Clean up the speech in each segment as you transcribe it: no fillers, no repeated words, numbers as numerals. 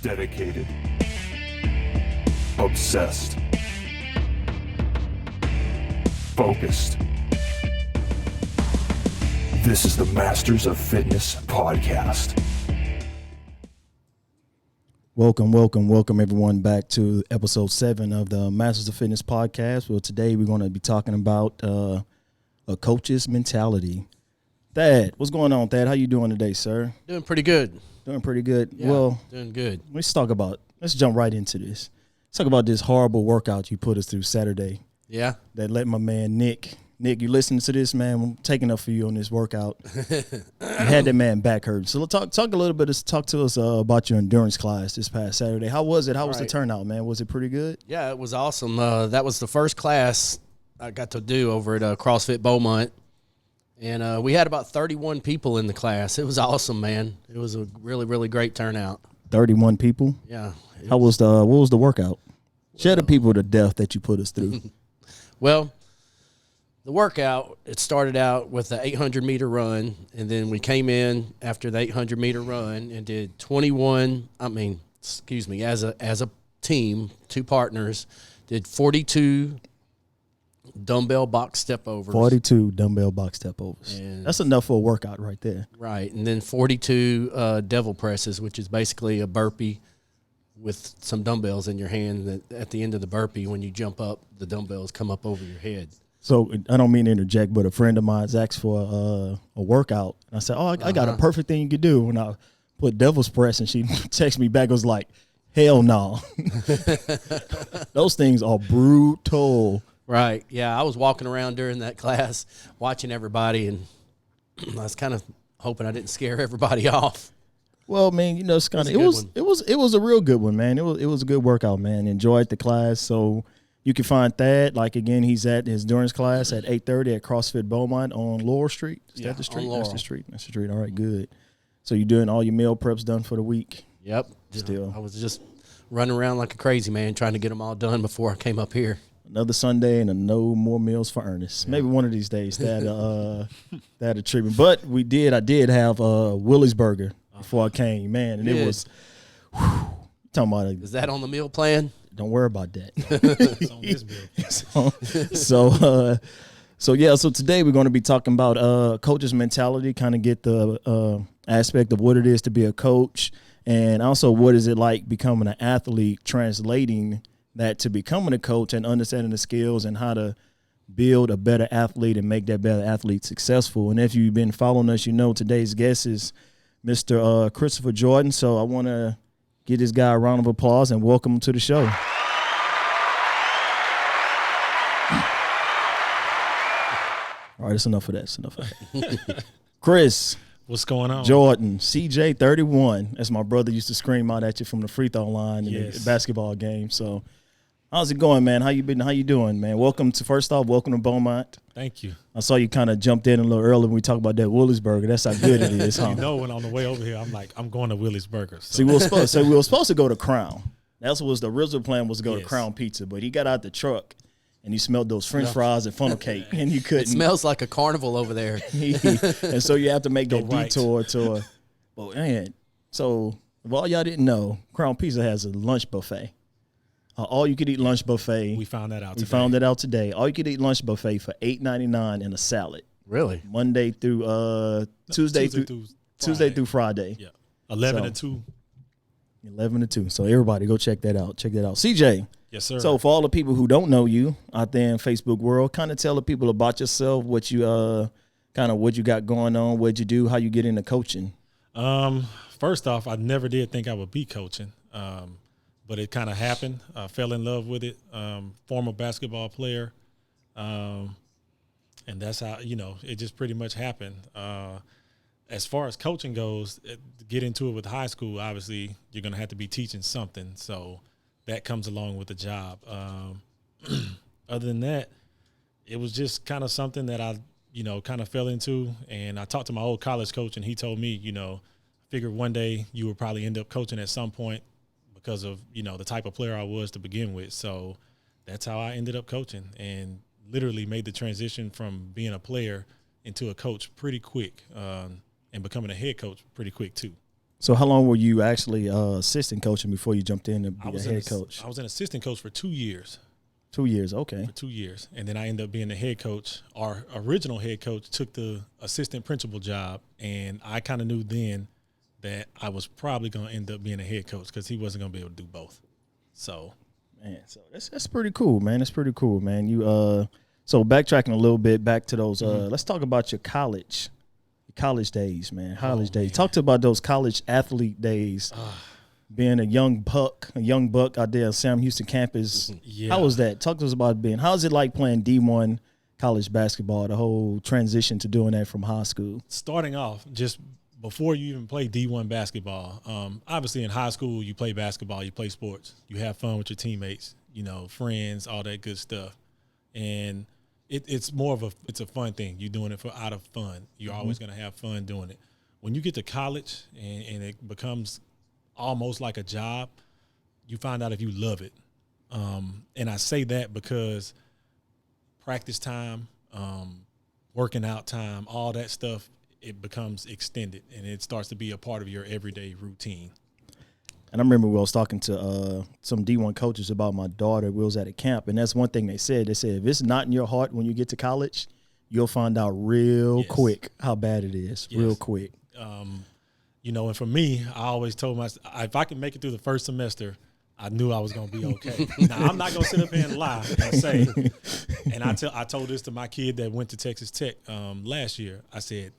dedicated, obsessed, focused. This is the Masters of Fitness podcast. Welcome everyone back to episode 7 of the Masters of Fitness podcast. Well, today we're going to be talking about a coach's mentality. Thad, what's going on, Thad? How you doing today, sir? Doing pretty good. Doing pretty good. Yeah, well, doing good. Let's jump right into this. Let's talk about this horrible workout you put us through Saturday. Yeah. That let my man Nick, you listening to this, man? I'm taking up for you on this workout. You had that man back hurt. So talk to us about your endurance class this past Saturday. How was it? How was the turnout, man? Was it pretty good? Yeah, it was awesome. That was the first class I got to do over at CrossFit Beaumont. And we had about 31 people in the class. It was awesome, man. It was a really, really great turnout. 31 people? Yeah. What was the workout? Share the people to death that you put us through. Well, the workout, it started out with the 800-meter run, and then we came in after the 800-meter run and did as a team, two partners, did 42 dumbbell box step overs. 42 dumbbell box step overs. And that's enough for a workout right there. Right, and then 42 devil presses, which is basically a burpee with some dumbbells in your hand. That at the end of the burpee, when you jump up, the dumbbells come up over your head. So I don't mean to interject, but a friend of mine's asked for a workout. And I said, I got a perfect thing you could do. And I put devil's press, and she texted me back, was like, hell no. Those things are brutal. Right, yeah. I was walking around during that class watching everybody, and I was kind of hoping I didn't scare everybody off. Well, man, it was a real good one, man. It was a good workout, man. Enjoyed the class. So you can find Thad, again, he's at his endurance class at 8:30 at CrossFit Beaumont on Laurel Street. Is that the street? That's the street. That's the street. All right, good. So you're doing all your meal preps done for the week? Yep. Still. I was just running around like a crazy man trying to get them all done before I came up here. Another Sunday and no more meals for Ernest. Maybe one of these days that a treatment. But I did have Willie's Burger before I came, man, and it was talking about Is that on the meal plan? Don't worry about that. It's on this bill. So today we're going to be talking about coach's mentality, kind of get the aspect of what it is to be a coach, and also what is it like becoming an athlete, translating that to becoming a coach and understanding the skills and how to build a better athlete and make that better athlete successful. And if you've been following us, you know today's guest is Mr. Christopher Jordan. So I want to give this guy a round of applause and welcome him to the show. All right, that's enough of that. Chris. What's going on? Jordan, CJ 31. As my brother used to scream out at you from the free throw line in the basketball game. So how's it going, man? How you been? How you doing, man? Welcome to Beaumont. Thank you. I saw you kind of jumped in a little early when we talked about that Willie's Burger. That's how good it is, huh? When on the way over here, I'm like, I'm going to Willie's Burger. So. See, we were supposed to go to Crown. That's what was the original plan, was to go to Crown Pizza. But he got out the truck and he smelled those French fries and funnel cake, and you couldn't. It smells like a carnival over there. And so you have to make that detour to but man, so if all y'all didn't know, Crown Pizza has a lunch buffet. All you could eat lunch buffet. We found that out today. All you could eat lunch buffet for $8.99 and a salad. Really? Monday through Tuesday through Friday. Yeah. 11 to 2. 11 to 2. So everybody go check that out. CJ. Yes, sir. So for all the people who don't know you out there in Facebook world, kind of tell the people about yourself, what you what you got going on, what you do, how you get into coaching. First off, I never did think I would be coaching, but it kind of happened. I fell in love with it. Former basketball player, and that's how it just pretty much happened. As far as coaching goes, to get into it with high school, obviously you're going to have to be teaching something. So that comes along with the job. Other than that, it was just kind of something that I, kind of fell into. And I talked to my old college coach, and he told me, figured one day you would probably end up coaching at some point because of, the type of player I was to begin with. So that's how I ended up coaching, and literally made the transition from being a player into a coach pretty quick, and becoming a head coach pretty quick too. So how long were you actually assistant coaching before you jumped in to be a head coach? I was an assistant coach for 2 years. 2 years, okay. For 2 years. And then I ended up being the head coach. Our original head coach took the assistant principal job, and I kind of knew then that I was probably going to end up being a head coach because he wasn't going to be able to do both. So, man, so that's pretty cool, man. That's pretty cool, man. You so backtracking a little bit back to those let's talk about your college days, man. College days. Talk to about those college athlete days. Being a young buck out there on Sam Houston campus. Yeah. How was that? Talk to us about being. How's it like playing D1 college basketball? The whole transition to doing that from high school. Starting off, just before you even play D1 basketball, obviously in high school you play basketball, you play sports, you have fun with your teammates, friends, all that good stuff, and it's more of it's a fun thing. You're doing it out of fun. You're always going to have fun doing it. When you get to college and it becomes almost like a job, you find out if you love it. And I say that because practice time, working out time, all that stuff, it becomes extended and it starts to be a part of your everyday routine. And I remember we was talking to some D1 coaches about my daughter. We was at a camp, and that's one thing they said. They said, if it's not in your heart when you get to college, you'll find out real quick how bad it is, real quick. And for me, I always told myself, if I can make it through the first semester, I knew I was going to be okay. Now, I'm not going to sit up here and lie and say, and I told this to my kid that went to Texas Tech last year. I said,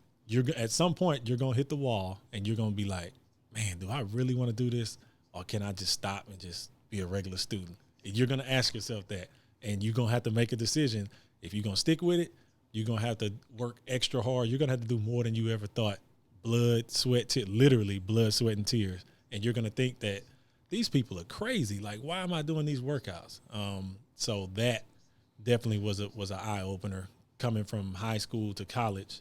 at some point, you're going to hit the wall, and you're going to be like, man, do I really want to do this, or can I just stop and just be a regular student? And you're going to ask yourself that, and you're going to have to make a decision. If you're going to stick with it, you're going to have to work extra hard. You're going to have to do more than you ever thought. Blood, sweat, literally blood, sweat, and tears. And you're going to think that these people are crazy. Like, why am I doing these workouts? So that definitely was an eye-opener coming from high school to college.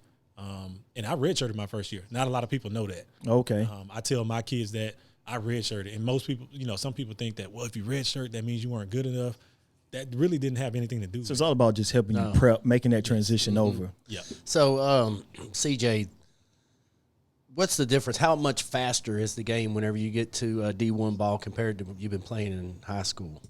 And I redshirted my first year. Not a lot of people know that. Okay. I tell my kids that I redshirted. And most people, some people think that, well, if you redshirt, that means you weren't good enough. That really didn't have anything to do with it. So it's all about just helping you prep, making that transition over. Yeah. So, CJ, what's the difference? How much faster is the game whenever you get to D1 ball compared to what you've been playing in high school?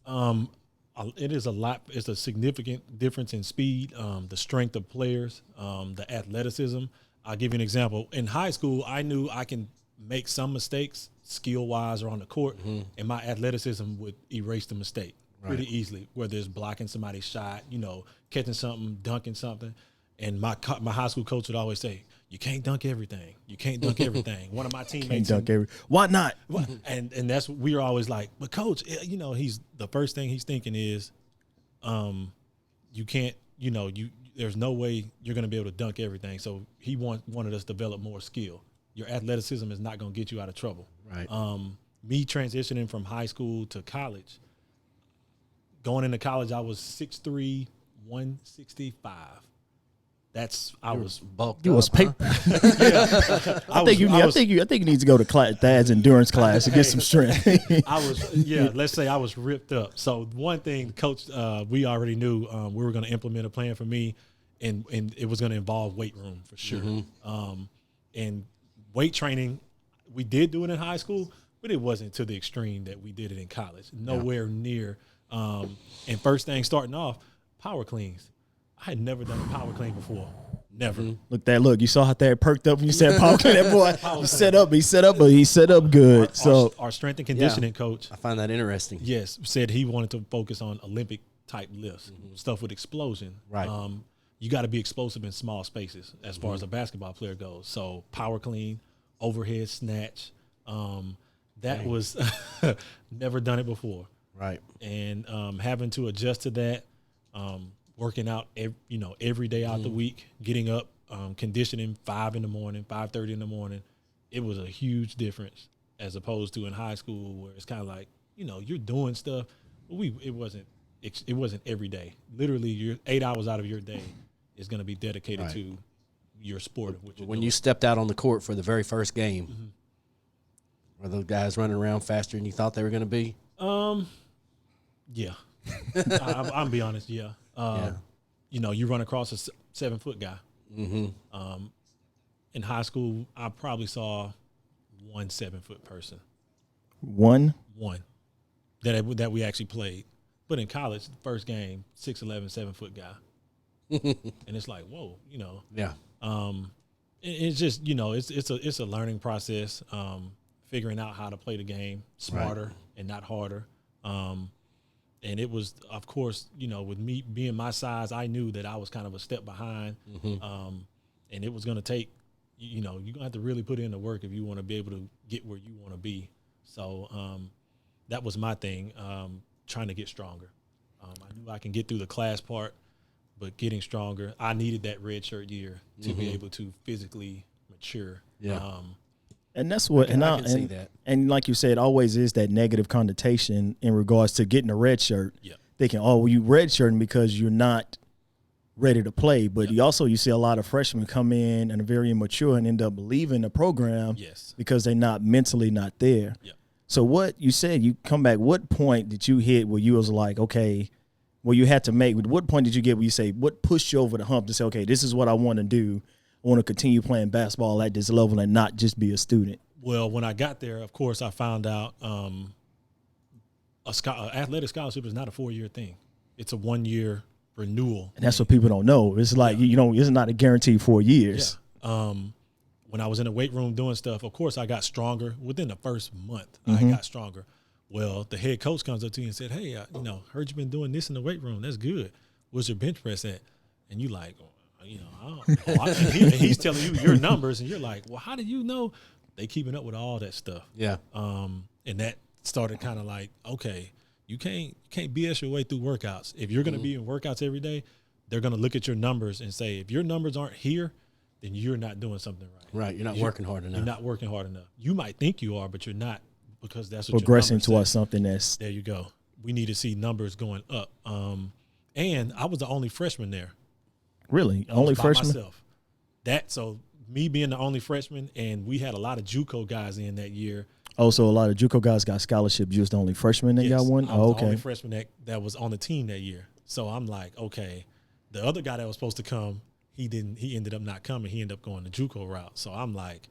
It is a lot. It's a significant difference in speed, the strength of players, the athleticism. I'll give you an example. In high school, I knew I can make some mistakes skill-wise or on the court, and my athleticism would erase the mistake pretty easily, whether it's blocking somebody's shot, catching something, dunking something. And my high school coach would always say, you can't dunk everything. You can't dunk everything. One of my teammates. Why not? And that's what we were always like, but coach, he's the first thing he's thinking is, you can't, there's no way you're going to be able to dunk everything. So he wanted us to develop more skill. Your athleticism is not going to get you out of trouble. Right. Me transitioning from high school to college, going into college, I was 6'3", 165. I was bulked. You up, was paper. I think you need to go to Thad's endurance class to get some strength. Let's say I was ripped up. So one thing, coach, we already knew we were going to implement a plan for me, and it was going to involve weight room for sure. And weight training, we did do it in high school, but it wasn't to the extreme that we did it in college. Nowhere near. And first thing starting off, power cleans. I had never done a power clean before. Never. Look, you saw how that perked up when you said power clean. That boy, he set up good. Our strength and conditioning coach, I find that interesting. Yes, said he wanted to focus on Olympic type lifts, stuff with explosion. Right. You got to be explosive in small spaces as far as a basketball player goes. So power clean, overhead snatch. That was never done it before. Right. And having to adjust to that. Working out, every day out the week, getting up, conditioning 5 in the morning, 5:30 in the morning. It was a huge difference as opposed to in high school where it's kind of like, you're doing stuff. But it wasn't every day. Literally, your 8 hours out of your day is going to be dedicated to your sport. When you stepped out on the court for the very first game, were those guys running around faster than you thought they were going to be? Yeah. I'm be honest, yeah. You run across a 7-foot guy. In high school, I probably saw one 7-foot person. One. That we actually played. But in college, first game, 6'11", 7-foot guy. And it's like, whoa, Yeah. It's just, it's a learning process, figuring out how to play the game smarter and not harder. And it was, of course, with me being my size, I knew that I was kind of a step behind. And it was going to take, you're going to have to really put in the work if you want to be able to get where you want to be. So that was my thing, trying to get stronger. I knew I can get through the class part, but getting stronger, I needed that redshirt year to be able to physically mature. Yeah. And that's what, I can see that. And like you said, always is that negative connotation in regards to getting a red shirt. Yeah. Thinking, oh, well, you redshirting because you're not ready to play. But you see a lot of freshmen come in and are very immature and end up leaving the program because they're not mentally not there. Yeah. So what you said, you come back, what point did you hit where you was like, okay, well, you had to make, what point did you get where you say, what pushed you over the hump to say, okay, this is what I want to do. I want to continue playing basketball at this level and not just be a student? Well, when I got there, of course, I found out athletic scholarship is not a 4-year thing. It's a 1-year renewal. And that's what people don't know. It's like, it's not a guarantee 4 years. Yeah. When I was in the weight room doing stuff, of course, I got stronger. Within the first month, I got stronger. Well, the head coach comes up to you and said, hey, heard you've been doing this in the weight room. That's good. Where's your bench press at? And you like, and he's telling you your numbers, and you're like, well, how do you know? They keeping up with all that stuff. Yeah. And that started kind of like, okay, you can't BS your way through workouts. If you're going to be in workouts every day, they're going to look at your numbers and say, if your numbers aren't here, then you're not doing something right. Right. You're not working hard enough. You're not working hard enough. You might think you are, but you're not, because that's what progressing your numbers towards something that's. There you go. We need to see numbers going up. And I was the only freshman there. Really? I Only was by freshman? myself. So me being the only freshman, and we had a lot of JUCO guys in that year. Oh, so a lot of JUCO guys got scholarships. You was the only freshman that got one? I was Oh, the only okay. freshman that was on the team that year. So I'm like, okay, the other guy that was supposed to come, he ended up not coming. He ended up going the JUCO route. So I'm like,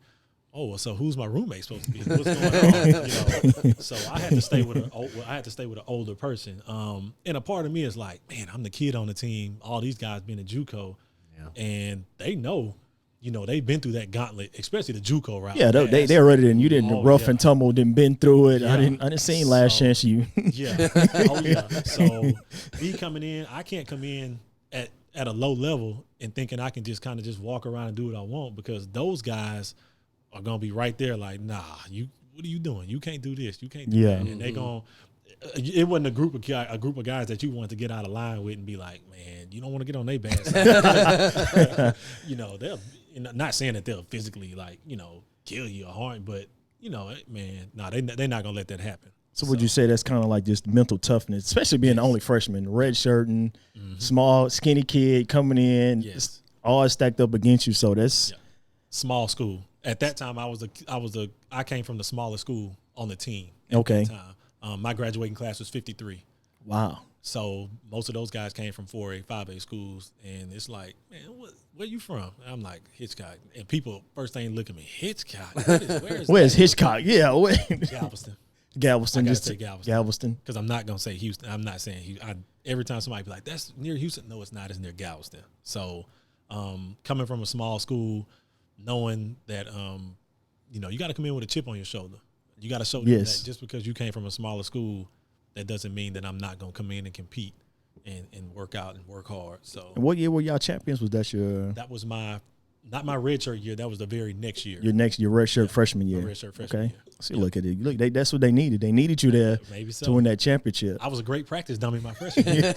oh, so who's my roommate supposed to be? What's going on? So I had to stay with an older person. And a part of me is like, man, I'm the kid on the team. All these guys been in JUCO, and they know, they've been through that gauntlet, especially the JUCO route. Yeah, they're ready. And you didn't rough and tumble, didn't been through it. Yeah. I didn't see last chance you. Yeah. Oh yeah. So me coming in, I can't come in at a low level and thinking I can just kind of just walk around and do what I want, because those guys are gonna be right there like, nah, what are you doing? You can't do this. You can't do that. And they gonna. It wasn't a group of guys that you wanted to get out of line with and be like, man, you don't want to get on their bad side. They'll, not saying that they'll physically kill you or harm, but man, no, they're not gonna let that happen. So would you say that's kind of like just mental toughness, especially being the only freshman, red shirt and small, skinny kid coming in, all stacked up against you. So that's small school. At that time, I came from the smallest school on the team. Okay. At that time. My graduating class was 53. Wow. So most of those guys came from 4A, 5A schools, and it's like, man, where you from? And I'm like, Hitchcock. And people first thing look at me, Hitchcock. Where's Hitchcock? Yeah, Galveston. Galveston, just say Galveston. Galveston. Because I'm not gonna say Houston. I'm not saying Houston. Every time somebody be like, that's near Houston. No, it's not. It's near Galveston. So, coming from a small school, knowing that you got to come in with a chip on your shoulder. You got to show them that just because you came from a smaller school, that doesn't mean that I'm not gonna come in and compete and work out and work hard. So, and what year were y'all champions? Was that That was not my redshirt year. That was the very next year. Your redshirt freshman year. Redshirt freshman year. See, look at it. Look, that's what they needed. They needed you there to win that championship. I was a great practice dummy my freshman year.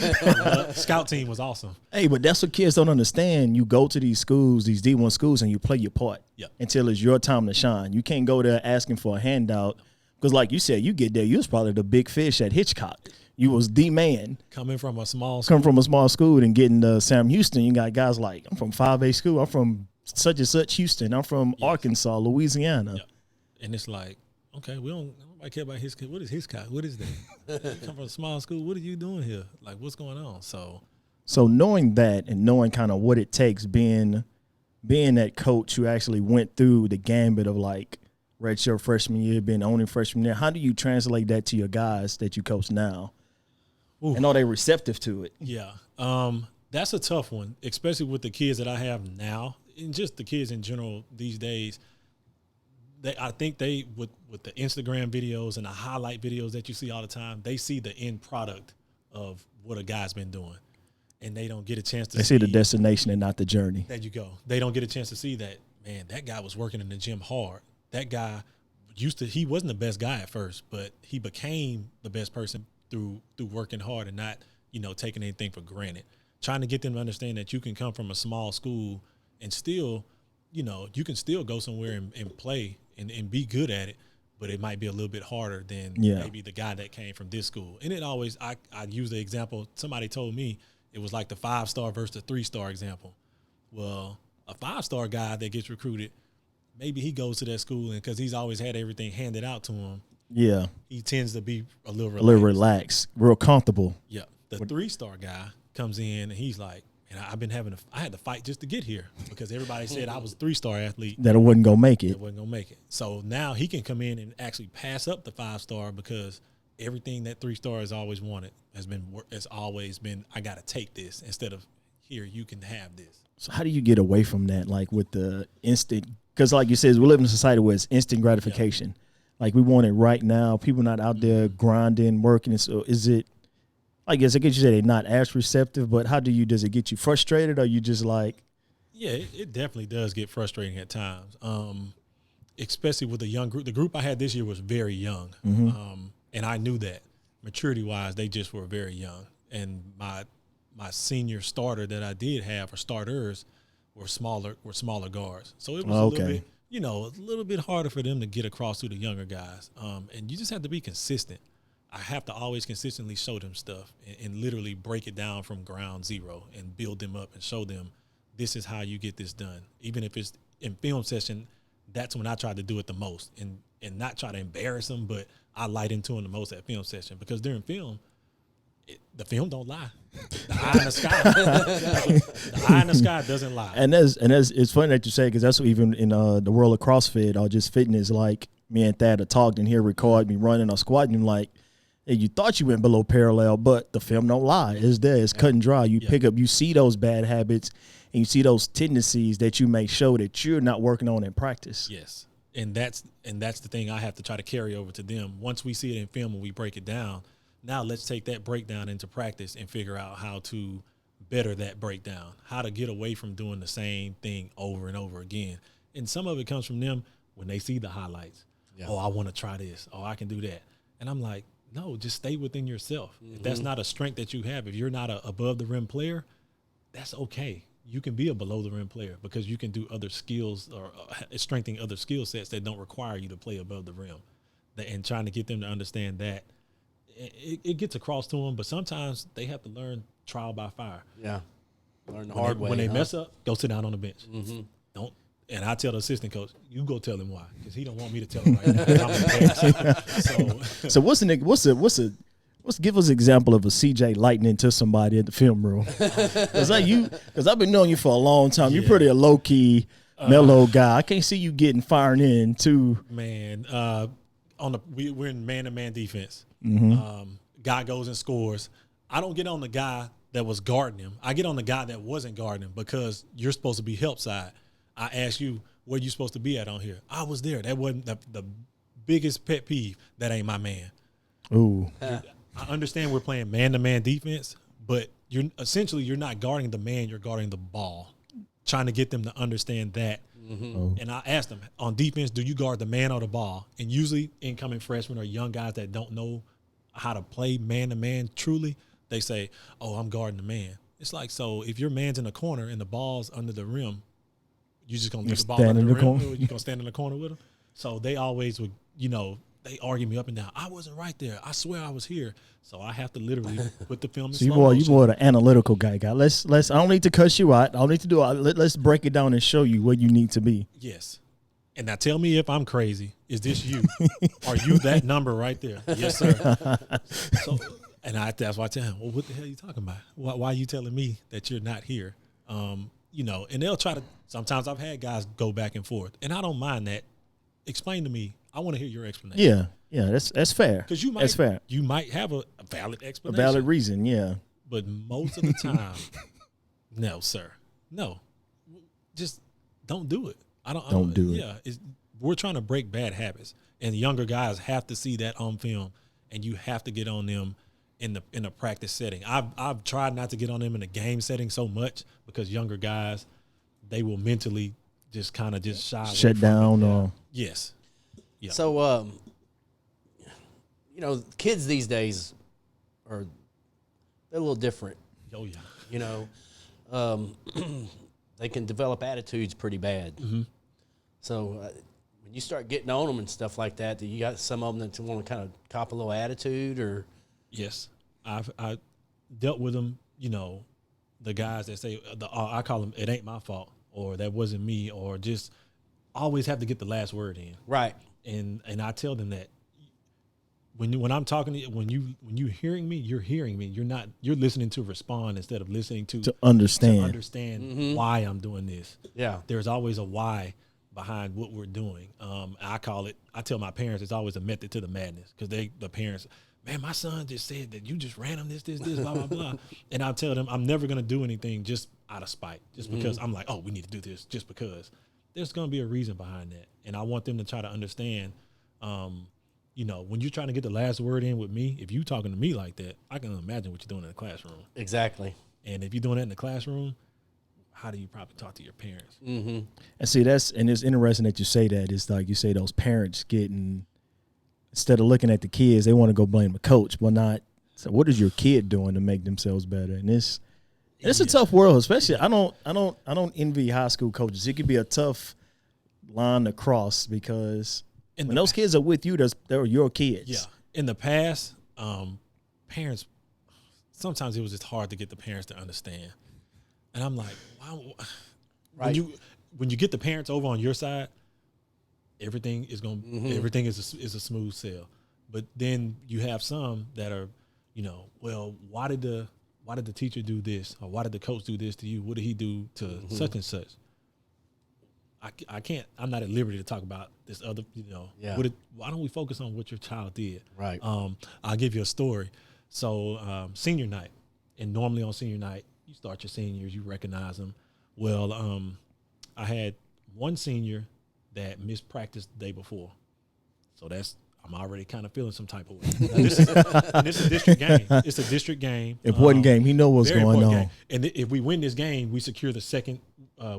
Scout team was awesome. Hey, but that's what kids don't understand. You go to these schools, these D1 schools, and you play your part until it's your time to shine. You can't go there asking for a handout because, like you said, you get there, you was probably the big fish at Hitchcock. You was the man. Coming from a small school and getting to Sam Houston, you got guys like, I'm from 5A school. I'm from such and such Houston. I'm from Arkansas, Louisiana. Yeah. And it's like, okay, nobody care about Hitchcock. What is Hitchcock? What is that? You come from a small school. What are you doing here? Like, what's going on? So knowing that and knowing kind of what it takes being that coach who actually went through the gambit of like redshirt freshman year, been owning freshman year. How do you translate that to your guys that you coach now? Ooh. And are they receptive to it? Yeah. That's a tough one, especially with the kids that I have now and just the kids in general these days. I think with the Instagram videos and the highlight videos that you see all the time, they see the end product of what a guy's been doing. And they don't get a chance to see the destination and not the journey. There you go. They don't get a chance to see that, man, that guy was working in the gym hard. That guy he wasn't the best guy at first, but he became the best person through working hard and not, taking anything for granted. Trying to get them to understand that you can come from a small school and still, you can still go somewhere and play and be good at it, but it might be a little bit harder than maybe the guy that came from this school. And it always, I use the example, somebody told me it was like the 5-star versus the 3-star example. Well, a 5-star guy that gets recruited, maybe he goes to that school and because he's always had everything handed out to him. Yeah. He tends to be a little relaxed, real comfortable. Yeah. The 3-star guy comes in and he's like, and I had to fight just to get here because everybody said I was a 3-star athlete. That I wasn't going to make it. So now he can come in and actually pass up the 5-star because everything that 3-star has always wanted has always been, I got to take this instead of here, you can have this. So how do you get away from that? Like with the instant, because like you said, we live in a society where it's instant gratification. Yeah. Like we want it right now. People not out there grinding, working. And so is it, I guess you said they're not as receptive, but does it get you frustrated or you just like? Yeah, it definitely does get frustrating at times, especially with the young group. The group I had this year was very young, and I knew that. Maturity-wise, they just were very young. And my senior starter that I did have, or starters, were smaller guards. So it was a little bit, a little bit harder for them to get across to the younger guys. And you just have to be consistent. I have to always consistently show them stuff and literally break it down from ground zero and build them up and show them this is how you get this done. Even if it's in film session, that's when I try to do it the most and not try to embarrass them, but I light into them the most at film session because during film, the film don't lie. The eye in the sky, the eye in the sky doesn't lie. And it's funny that you say because that's what even in the world of CrossFit or just fitness, like me and Thad had talked and here record me running or squatting, like. And you thought you went below parallel, but the film don't lie. It's there. It's cut and dry. You pick up, you see those bad habits, and you see those tendencies that you may show that you're not working on in practice. Yes, and that's the thing I have to try to carry over to them. Once we see it in film and we break it down, now let's take that breakdown into practice and figure out how to better that breakdown, how to get away from doing the same thing over and over again. And some of it comes from them when they see the highlights. Yeah. Oh, I want to try this. Oh, I can do that. And I'm like, no, just stay within yourself. If that's not a strength that you have, if you're not a above the rim player, that's okay. You can be a below the rim player because you can do other skills or strengthening other skill sets that don't require you to play above the rim. And trying to get them to understand that it gets across to them, but sometimes they have to learn trial by fire. Yeah, learn the hard way. When they mess up, go sit down on the bench. Don't. And I tell the assistant coach, you go tell him why, because he don't want me to tell him right now. So give us an example of a CJ lighting into somebody at the film room. Because I've been knowing you for a long time. You're pretty a low key, mellow guy. I can't see you getting fired in too. Man, we're in man-to-man defense. Guy goes and scores. I don't get on the guy that was guarding him. I get on the guy that wasn't guarding him because you're supposed to be help side. I ask you, where you supposed to be at on here? I was there. That wasn't the biggest pet peeve. That ain't my man. Ooh. I understand we're playing man-to-man defense, but you're not guarding the man. You're guarding the ball. Trying to get them to understand that. And I asked them, on defense, do you guard the man or the ball? And usually incoming freshmen or young guys that don't know how to play man-to-man truly, they say, oh, I'm guarding the man. It's like, so if your man's in the corner and the ball's under the rim, you just gonna leave the ball under the rim? You gonna stand in the corner with him? So they always would, they argue me up and down. I wasn't right there. I swear I was here. So I have to literally put the film in slow motion. You more the analytical guy. Let's. I don't need to cuss you out. I don't need to do it. Let's break it down and show you where you need to be. Yes. And now tell me if I'm crazy. Is this you? Are you that number right there? Yes, sir. So, that's why I tell him, well, what the hell are you talking about? Why are you telling me that you're not here? And they'll try to. Sometimes I've had guys go back and forth, and I don't mind that. explain to me. I want to hear your explanation. Yeah, that's fair. Because that's fair. You might have a valid A explanation. valid reason, yeah. But most of the time, no, sir. No. Just don't do it. Don't do it. Yeah. We're trying to break bad habits. And younger guys have to see that on film, and you have to get on them in a practice setting. I've tried not to get on them in a game setting so much because younger guys, they will mentally just kind of just shut down or yes. Yeah. So kids these days they're a little different. Oh yeah. They can develop attitudes pretty bad. Mm-hmm. So when you start getting on them and stuff like that, do you got some of them that want to kind of cop a little attitude or? Yes, I dealt with them. The guys that say I call them, it ain't my fault, or that wasn't me, or just always have to get the last word in. Right. And I tell them that when I'm talking to you, when you hearing me, you're hearing me. You're listening to respond instead of listening to understand. Mm-hmm. why I'm doing this. Yeah. There's always a why behind what we're doing. I tell my parents it's always a method to the madness because the parents, man, my son just said that you just ran him this, blah, blah, blah. And I'll tell them I'm never going to do anything just out of spite, just because I'm like, oh, we need to do this just because. There's going to be a reason behind that. And I want them to try to understand, when you're trying to get the last word in with me, if you talking to me like that, I can imagine what you're doing in the classroom. Exactly. And if you're doing that in the classroom, how do you probably talk to your parents? Mm-hmm. And see, and it's interesting that you say that. It's like you say those parents instead of looking at the kids, they want to go blame the coach, but not. So what is your kid doing to make themselves better? And it's a tough world, especially. I don't envy high school coaches. It could be a tough line to cross because when those kids are with you, they're your kids. Yeah. In the past, parents, sometimes it was just hard to get the parents to understand. And I'm like, wow. Right. When you get the parents over on your side, everything is everything is a smooth sail. But then you have some that are, well, why did the teacher do this, or why did the coach do this to you? What did he do to such and such? I can't. I'm not at liberty to talk about this other. Yeah. Why don't we focus on what your child did? Right. I'll give you a story. So senior night, and normally on senior night, you start your seniors, you recognize them. Well, I had one senior that missed practice the day before, so I'm already kind of feeling some type of way. This is a district game. It's a district game. Important game. He know what's going on. Game. And if we win this game, we secure the second.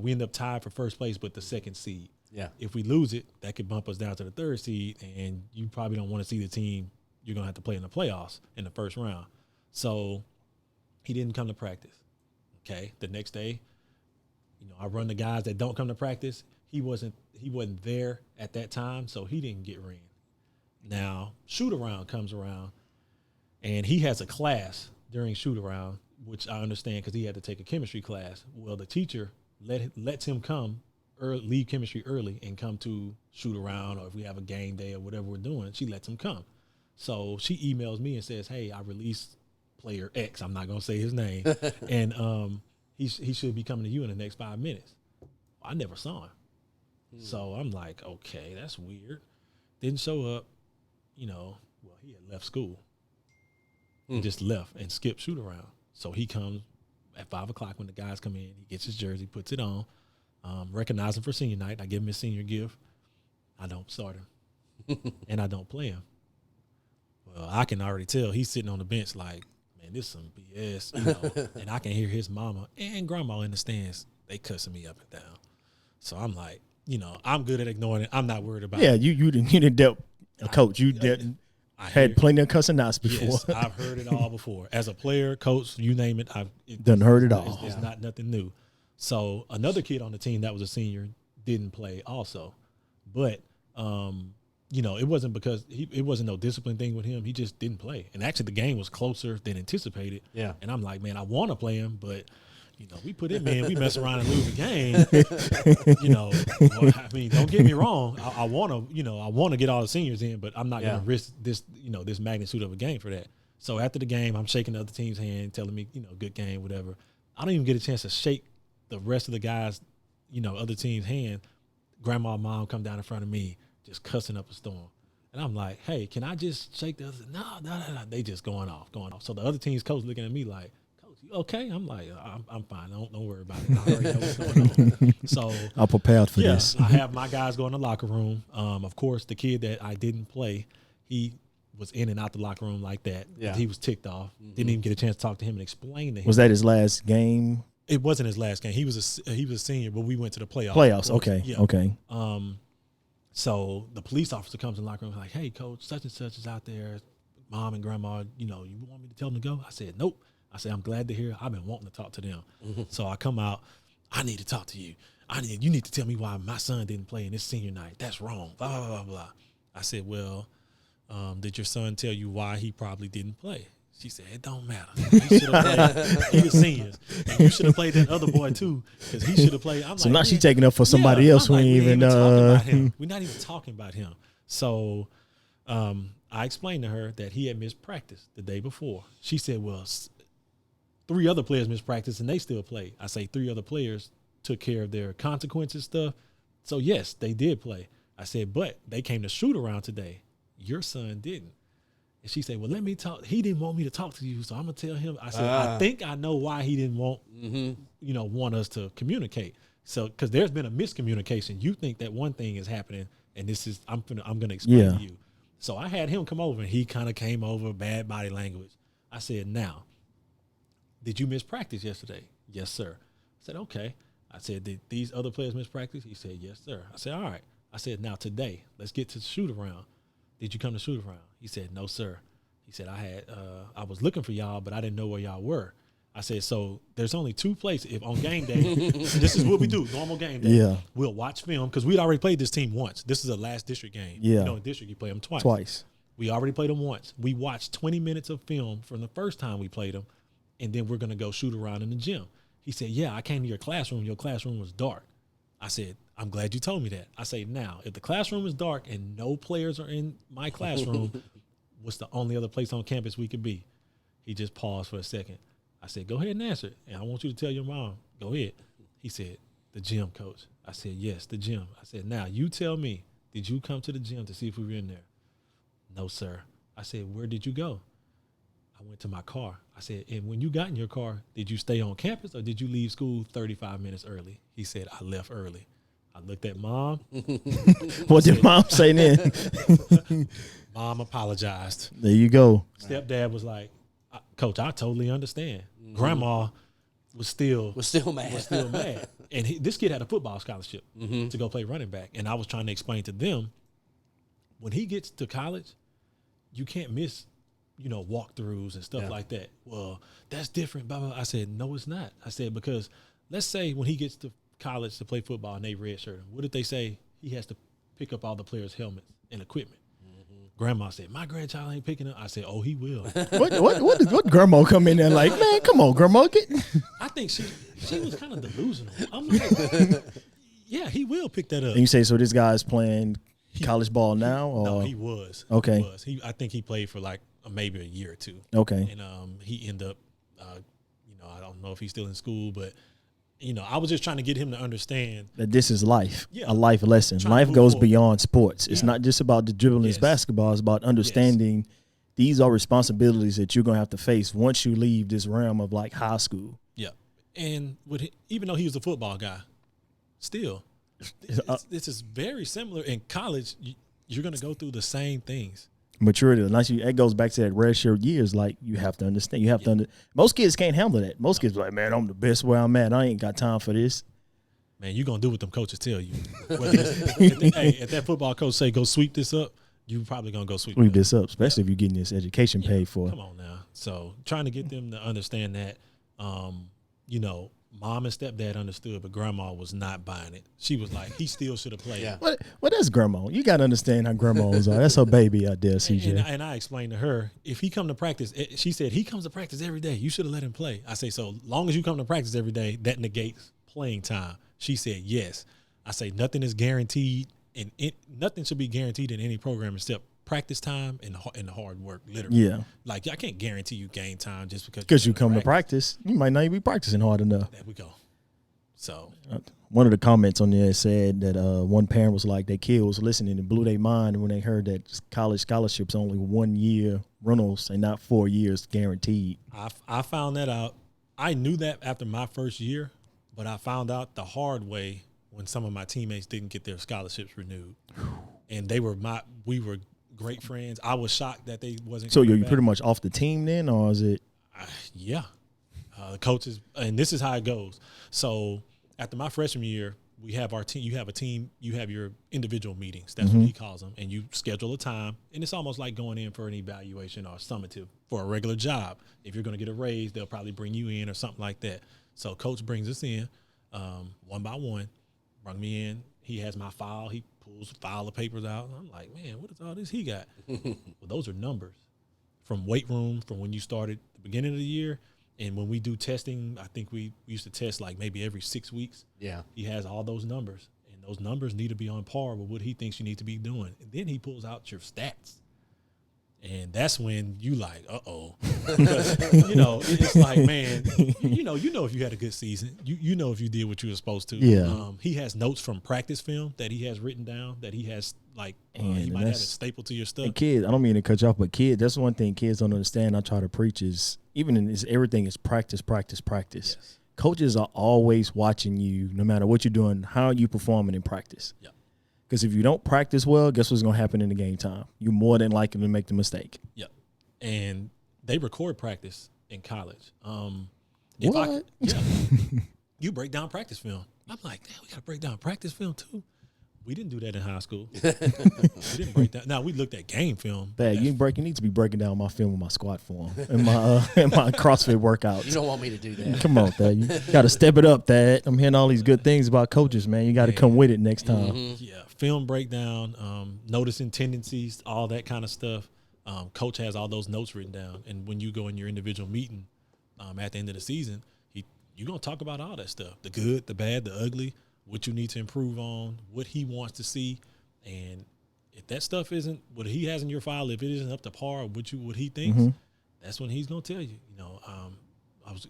We end up tied for first place, but the second seed. Yeah. If we lose it, that could bump us down to the third seed, and you probably don't want to see the team you're going to have to play in the playoffs in the first round. So he didn't come to practice. Okay. The next day, I run the guys that don't come to practice. He wasn't there at that time, so he didn't get ran. Now, shoot around comes around, and he has a class during shoot around, which I understand because he had to take a chemistry class. Well, the teacher lets him come leave chemistry early and come to shoot around, or if we have a game day or whatever we're doing, she lets him come. So she emails me and says, hey, I released player X. I'm not going to say his name. And he should be coming to you in the next 5 minutes. I never saw him. So I'm like, okay, that's weird. Didn't show up. Well, he had left school. He just left and skipped shoot around. So he comes at 5 o'clock when the guys come in. He gets his jersey, puts it on, recognize him for senior night. I give him his senior gift. I don't start him, and I don't play him. Well, I can already tell he's sitting on the bench like, man, this is some BS, and I can hear his mama and grandma in the stands. They cussing me up and down. So I'm like, I'm good at ignoring it. I'm not worried about it. Yeah, you didn't dealt a coach. You didn't. I had plenty of cussing outs before. Yes, I've heard it all before. As a player, coach, you name it, I've done heard it all. It's not nothing new. So another kid on the team that was a senior didn't play also, but it wasn't because it wasn't no discipline thing with him. He just didn't play, and actually the game was closer than anticipated. Yeah, and I'm like, man, I want to play him, but we put him in, we mess around and lose the game. Well, I mean, don't get me wrong. I want to get all the seniors in, but I'm not going to risk this, this magnitude of a game for that. So after the game, I'm shaking the other team's hand, telling me, good game, whatever. I don't even get a chance to shake the rest of the guys, other team's hand. Grandma and mom come down in front of me, just cussing up a storm. And I'm like, hey, can I just shake the other? No. They just going off. So the other team's coach looking at me like, Coach, you okay? I'm like, I'm fine. Don't worry about it. I already know what's going on. So I'm prepared for this. I have my guys go in the locker room. Of course, the kid that I didn't play, he was in and out the locker room like that. Yeah. He was ticked off. Didn't even get a chance to talk to him and explain to him. Was that his last game? It wasn't his last game. He was a senior, but we went to the playoffs. Playoffs. Okay. Yeah. Okay. So the police officer comes in the locker room like, hey, Coach, such and such is out there. Mom and grandma, you want me to tell them to go? I said, nope. I said, I'm glad to hear. I've been wanting to talk to them. So I come out. I need to talk to you. You need to tell me why my son didn't play in this senior night. That's wrong. Blah, blah, blah, blah. I said, well, did your son tell you why he probably didn't play? She said, it don't matter. He should have played. He was seniors. And you should have played that other boy, too, because he should have played. I'm So like, now she's taking up for somebody else. I'm like, We ain't even talking about him. We're not even talking about him. So I explained to her that he had missed practice the day before. She said, well, 3 other players missed practice and they still played. I say 3 other players took care of their consequences stuff. So, yes, they did play. I said, but they came to shoot around today. Your son didn't. And she said, well, let me talk. He didn't want me to talk to you, so I'm going to tell him. I said, I think I know why he didn't want, want us to communicate. So, because there's been a miscommunication. You think that one thing is happening, and this is, I'm going to explain to you. So I had him come over, and he kind of came over, bad body language. I said, now, did you miss practice yesterday? Yes, sir. I said, okay. I said, did these other players miss practice? He said, yes, sir. I said, all right. I said, now today, let's get to the shoot around. Did you come to shoot around? He said, no, sir. He said, I was looking for y'all, but I didn't know where y'all were. I said, so there's only 2 places. If on game day, this is what we do, normal game day. Yeah. We'll watch film because we'd already played this team once. This is a last district game. Yeah. In district, you play them twice. We already played them once. We watched 20 minutes of film from the first time we played them, and then we're going to go shoot around in the gym. He said, yeah, I came to your classroom. Your classroom was dark. I said, I'm glad you told me that. I say, now, if the classroom is dark and no players are in my classroom, what's the only other place on campus we could be? He just paused for a second. I said, go ahead and answer it. And I want you to tell your mom. Go ahead. He said, the gym, Coach. I said, yes, the gym. I said, now, you tell me, did you come to the gym to see if we were in there? No, sir. I said, where did you go? I went to my car. I said, and when you got in your car, did you stay on campus or did you leave school 35 minutes early? He said, I left early. I looked at Mom. What did Mom say then? Mom apologized. There you go. Stepdad was like, Coach, I totally understand. Grandma was still mad. And this kid had a football scholarship to go play running back. And I was trying to explain to them, when he gets to college, you can't miss, walkthroughs and stuff like that. Well, that's different. Blah, blah, blah. I said, no, it's not. I said, because let's say when he gets to college to play football and they redshirt him, what if they say he has to pick up all the players' helmets and equipment? Grandma said, my grandchild ain't picking up. I said, oh, he will. What grandma come in there like, man, come on, grandma. I think she was kind of delusional. I'm like, yeah, he will pick that up. And you say, so this guy's playing college ball now? Or? No, he was. Okay. He was. I think he played for like maybe a year or 2. Okay. And he ended up, I don't know if he's still in school, but I was just trying to get him to understand that this is life, Yeah. a life lesson. Trying to Life move goes forward. beyond sports. It's Yeah. not just about the dribbling this basketball. It's about understanding these are responsibilities that you're going to have to face once you leave this realm of like high school. Yeah. And even though he was a football guy, still, this is very similar. In college, you're going to go through the same things. Maturity, it goes back to that red shirt years. Like you have to understand. You have to. Most kids can't handle that. Most kids are like, man, I'm the best where I'm at. I ain't got time for this. Man, you're going to do what them coaches tell you. If that football coach say, go sweep this up, you probably going to go sweep this up, especially if you're getting this education paid for. Come on now. So trying to get them to understand that, mom and stepdad understood, but grandma was not buying it. She was like, he still should have played. Yeah. Well, that's grandma. You got to understand how grandmas are. That's her baby out there, CJ. And I explained to her, if he come to practice, she said, he comes to practice every day. You should have let him play. I say, so long as you come to practice every day, that negates playing time. She said, yes. I say, nothing is guaranteed, and nothing should be guaranteed in any program except practice time and the hard work, literally. Yeah. Like, I can't guarantee you game time just because you come to practice. You might not even be practicing hard enough. There we go. So one of the comments on there said that one parent was like, their kid was listening and blew their mind when they heard that college scholarships only 1 year rentals and not 4 years guaranteed. I found that out. I knew that after my first year, but I found out the hard way when some of my teammates didn't get their scholarships renewed. And we were great friends. I was shocked that they wasn't. So you're pretty much off the team then, or is it? Yeah. The coaches, and this is how it goes. So after my freshman year, we have our team. You have a team. You have your individual meetings. That's what he calls them. And you schedule a time. And it's almost like going in for an evaluation or summative for a regular job. If you're going to get a raise, they'll probably bring you in or something like that. So coach brings us in one by one, bring me in. He has my file. He pulls a file of papers out. I'm like, man, what is all this he got? Well, those are numbers from weight room, from when you started the beginning of the year. And when we do testing, I think we used to test like maybe every 6 weeks. Yeah. He has all those numbers, and those numbers need to be on par with what he thinks you need to be doing. And then he pulls out your stats. And that's when you like, uh-oh. Because, it's like, man, you know if you had a good season. You know if you did what you were supposed to. Yeah. He has notes from practice film that he has written down that he has, like, he might have it stapled to your stuff. And kids, I don't mean to cut you off, but kids, that's one thing kids don't understand. I try to preach is, even in this, everything is practice, practice, practice. Yes. Coaches are always watching you, no matter what you're doing, how are you performing in practice. Yeah. Because if you don't practice well, guess what's going to happen in the game time? You're more than likely to make the mistake. Yep. And they record practice in college. What? You break down practice film. I'm like, damn, we got to break down practice film too. We didn't do that in high school. We didn't break that. Now we looked at game film. Bad. You need to be breaking down my film with my squat form and my CrossFit workouts. You don't want me to do that. Come on, Thad. You got to step it up, Thad. I'm hearing all these good things about coaches, man. You got to come with it next time. Mm-hmm. Yeah, film breakdown, noticing tendencies, all that kind of stuff. Coach has all those notes written down, and when you go in your individual meeting at the end of the season, you're gonna talk about all that stuff: the good, the bad, the ugly, what you need to improve on, what he wants to see, and if that stuff isn't what he has in your file, if it isn't up to par with what he thinks, that's when he's gonna tell you.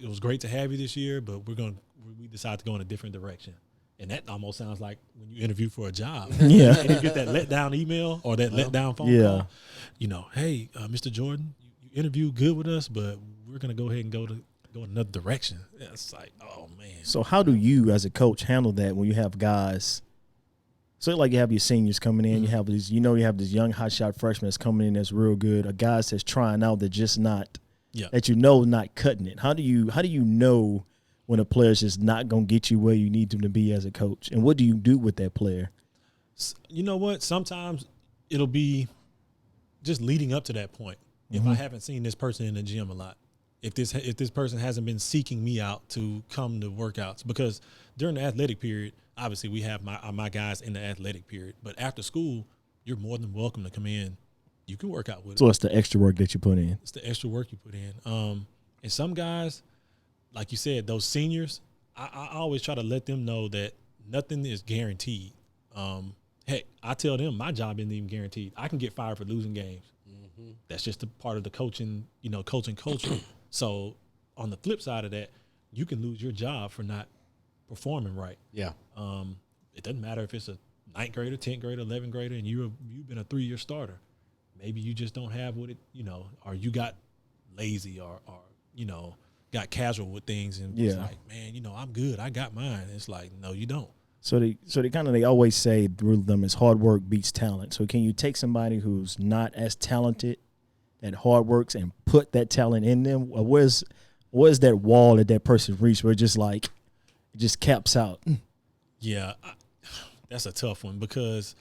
It was great to have you this year, but we decided to go in a different direction. And that almost sounds like when you interview for a job. Yeah. And you get that letdown email or that letdown phone call. Hey, Mr. Jordan, you interviewed good with us, but we're going to go ahead and go in another direction. It's like, oh, man. So how do you as a coach handle that when you have guys? So like you have your seniors coming in, you have these, you have this young hotshot freshman that's coming in that's real good, or guys that's trying out that just not, that not cutting it. How do you know when a player's just not going to get you where you need them to be as a coach? And what do you do with that player? You know what? Sometimes it'll be just leading up to that point. If I haven't seen this person in the gym a lot, if this person hasn't been seeking me out to come to workouts, because during the athletic period, obviously we have my guys in the athletic period, but after school, you're more than welcome to come in. You can work out with So it's the extra work that you put in. It's the extra work you put in. And some guys, like you said, those seniors, I always try to let them know that nothing is guaranteed. Heck, I tell them my job isn't even guaranteed. I can get fired for losing games. That's just a part of the coaching culture. So on the flip side of that, you can lose your job for not performing right. Yeah. It doesn't matter if it's a 9th grader, 10th grader, 11th grader, and you've been a 3-year starter. Maybe you just don't have what it, or you got lazy or got casual with things and was like, man, I'm good. I got mine. It's like, no, you don't. So they always say the rule of them is hard work beats talent. So can you take somebody who's not as talented at hard works and put that talent in them? Or where's that wall that person reached where it just caps out? Yeah, that's a tough one, because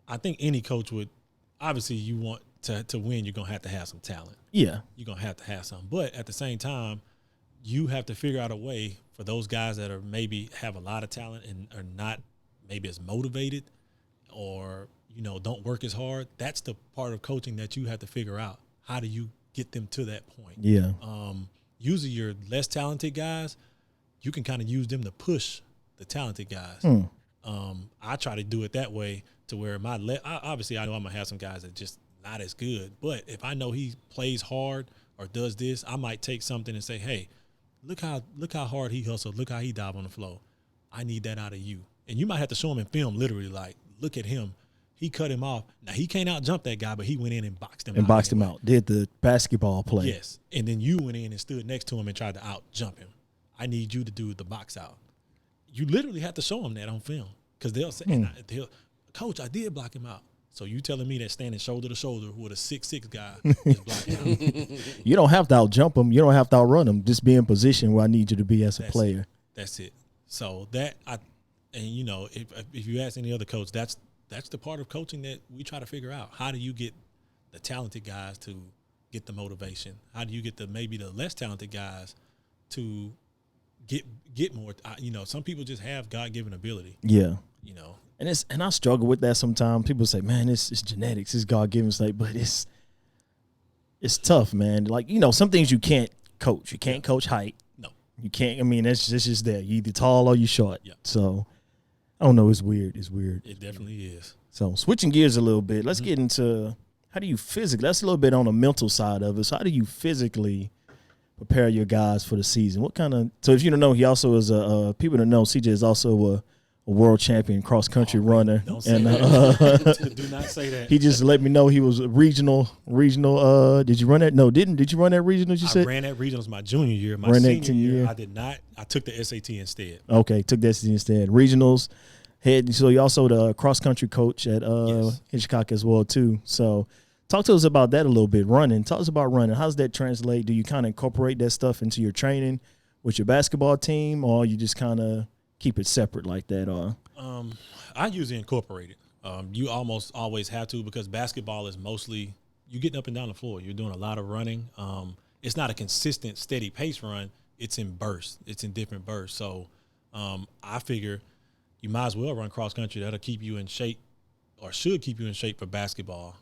I think any coach would, obviously you want to win, you're going to have some talent. Yeah. You're going to have some. But at the same time, you have to figure out a way for those guys that are maybe have a lot of talent and are not maybe as motivated or, don't work as hard. That's the part of coaching that you have to figure out. How do you get them to that point? Yeah. Usually your less talented guys, you can kind of use them to push the talented guys. I try to do it that way to where obviously I know I'm going to have some guys that just not as good. But if I know he plays hard or does this, I might take something and say, hey, look how hard he hustled. Look how he dive on the floor. I need that out of you. And you might have to show him in film, literally, like, look at him. He cut him off. Now, he can't out-jump that guy, but he went in and boxed him out. And boxed him out. Did the basketball play. Yes. And then you went in and stood next to him and tried to out-jump him. I need you to do the box out. You literally have to show him that on film because they'll say, Coach, I did block him out. So you telling me that standing shoulder to shoulder with a 6'6" guy is blocking him? You don't have to out-jump him. You don't have to outrun him. Just be in position where I need you to be as a player. That's it. So you know, if you ask any other coach, that's the part of coaching that we try to figure out. How do you get the talented guys to get the motivation? How do you get maybe the less talented guys to get more? You know, some people just have God-given ability. Yeah. You know. And I struggle with that sometimes. People say, man, it's genetics, it's God-given. It's like, but it's tough, man. Like, you know, some things you can't coach. You can't coach height. No. You can't. I mean, that's just there. You either tall or you short. Yeah. So, I don't know. It's weird. It's weird. It definitely is. So, switching gears a little bit, let's get into how do you physically, that's a little bit on the mental side of it. So, how do you physically prepare your guys for the season? What kind of, so if you don't know, he also is people don't know, CJ is also a world champion cross country runner. Don't say and that. Do not say that. He just let me know he was a regional. Did you run that? No, did you run that regional? You said I ran that regionals my junior year. My ran senior year, year. I did not. I took the SAT instead. Okay, took that instead. Regionals. So you also the cross country coach at Yes. Hitchcock as well too. So talk to us about that a little bit. Running. Talk us about running. How does that translate? Do you kind of incorporate that stuff into your training with your basketball team, or you just kind of keep it separate like that? Or I usually incorporate it. You almost always have to because basketball is mostly you getting up and down the floor. You're doing a lot of running. It's not a consistent, steady pace run. It's in bursts. It's in different bursts. So I figure you might as well run cross country. That'll keep you in shape or should keep you in shape for basketball.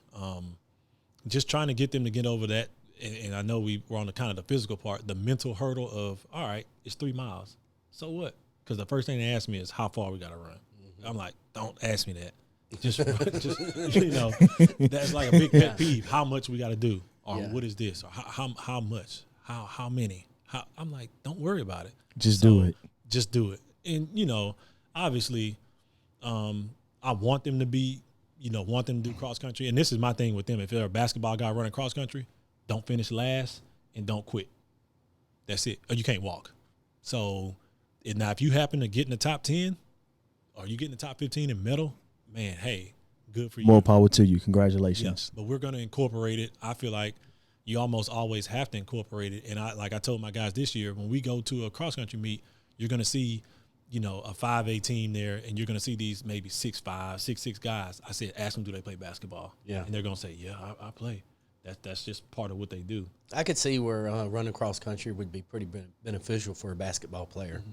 Just trying to get them to get over that. And I know we're on the kind of the physical part, the mental hurdle of, all right, it's 3 miles. So what? Because the first thing they ask me is how far we got to run. I'm like, don't ask me that. Just you know, that's like a big pet peeve. How much we got to do, or what is this, or how much, how many? I'm like, don't worry about it. Just do it. Just do it. And you know, obviously, I want them to be, want them to do cross country. And this is my thing with them. If they're a basketball guy running cross country, don't finish last and don't quit. That's it. Or you can't walk. So now, if you happen to get in the top 10 or you get in the top 15 in medal, man, hey, good for you. More power to you. Congratulations. Yeah, but we're going to incorporate it. I feel like you almost always have to incorporate it. And I told my guys this year, when we go to a cross-country meet, you're going to see, a 5A team there, and you're going to see these maybe 6'5", 6'6" guys. I said, ask them, do they play basketball? Yeah. And they're going to say, yeah, I play. That's just part of what they do. I could see where running cross country would be pretty beneficial for a basketball player. Mm-hmm.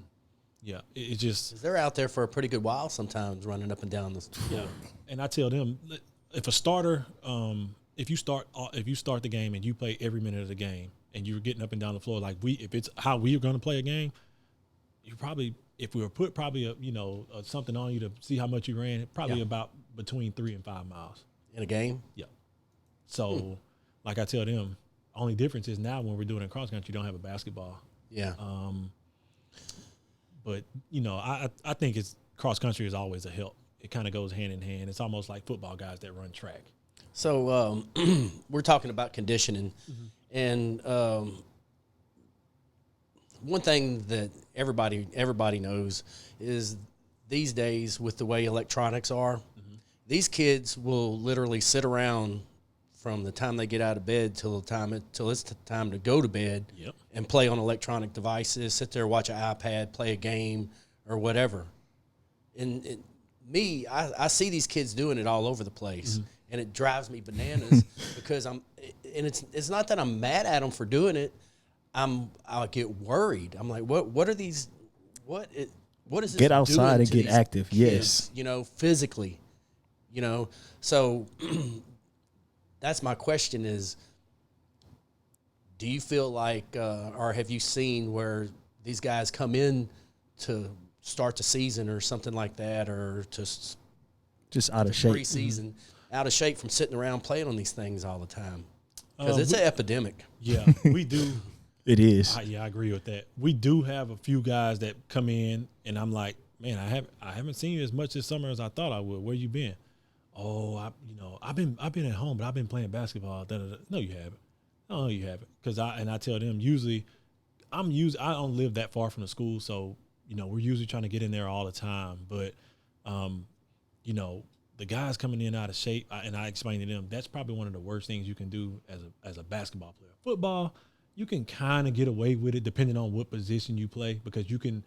Yeah, it just – they're out there for a pretty good while sometimes running up and down the – Yeah, and I tell them, if a starter if you start the game and you play every minute of the game and you're getting up and down the floor like if it's how we are going to play a game, you probably – if we were put probably something on you to see how much you ran, probably about between 3 and 5 miles. In a game? Yeah. So, like I tell them, only difference is now when we're doing it cross country, you don't have a basketball. Yeah. But, I think it's cross country is always a help. It kind of goes hand in hand. It's almost like football guys that run track. So we're talking about conditioning. And one thing that everybody knows is these days with the way electronics are, these kids will literally sit around from the time they get out of bed till it's time to go to bed and play on electronic devices, sit there, watch an iPad, play a game or whatever. And I see these kids doing it all over the place, and it drives me bananas because it's not that I'm mad at them for doing it. I get worried. I'm like, what are these? What is this? Get outside doing and get active. Kids, yes. Physically, So that's my question: is do you feel like, or have you seen where these guys come in to start the season or something like that, or just out of shape, preseason, out of shape from sitting around playing on these things all the time? Because it's an epidemic. Yeah, we do. It is. I agree with that. We do have a few guys that come in, and I'm like, man, I haven't seen you as much this summer as I thought I would. Where you been? Oh, I've been at home, but I've been playing basketball. Da, da, da. No, you haven't. No, you haven't. Because I tell them usually, I don't live that far from the school, so we're usually trying to get in there all the time. But the guys coming in out of shape, and I explain to them that's probably one of the worst things you can do as a basketball player. Football, you can kind of get away with it depending on what position you play, because you can,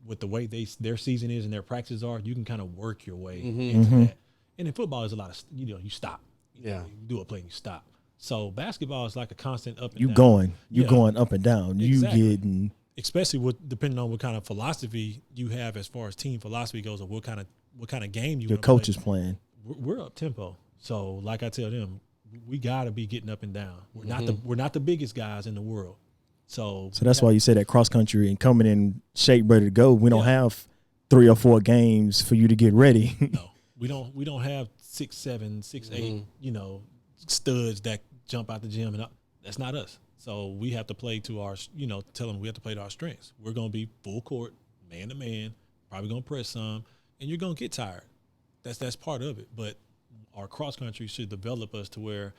with the way their season is and their practices are, you can kind of work your way into that. And in football, there's a lot of you stop. You do a play and you stop. So basketball is like a constant up and down. You going up and down. Exactly. You getting, especially depending on what kind of philosophy you have as far as team philosophy goes, or what kind of game you. Your coach is playing. We're up tempo. So like I tell them, we got to be getting up and down. We're not the biggest guys in the world. So that's why you say that cross country and coming in shape, ready to go. We don't have 3 or 4 games for you to get ready. No, we don't have 6, 7, 6, 8, studs that jump out the gym, and that's not us. So we have to play to our, tell them we have to play to our strengths. We're going to be full court, man to man, probably going to press some, and you're going to get tired. That's part of it. But our cross country should develop us to where,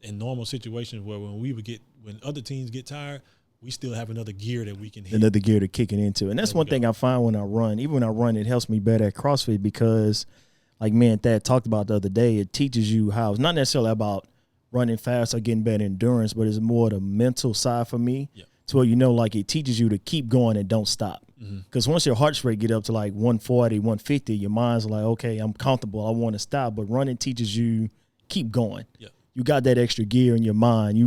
in normal situations where when other teams get tired, we still have another gear that we can hit. Another gear to kick it into. And that's one thing I find when I run. Even when I run, it helps me better at CrossFit because, like me and Thad talked about the other day, it teaches you how it's not necessarily about running fast or getting better endurance, but it's more the mental side for me. Yeah. To where, it teaches you to keep going and don't stop. Because once your heart rate get up to like 140, 150, your mind's like, okay, I'm comfortable. I want to stop. But running teaches you keep going. Yeah. You got that extra gear in your mind. You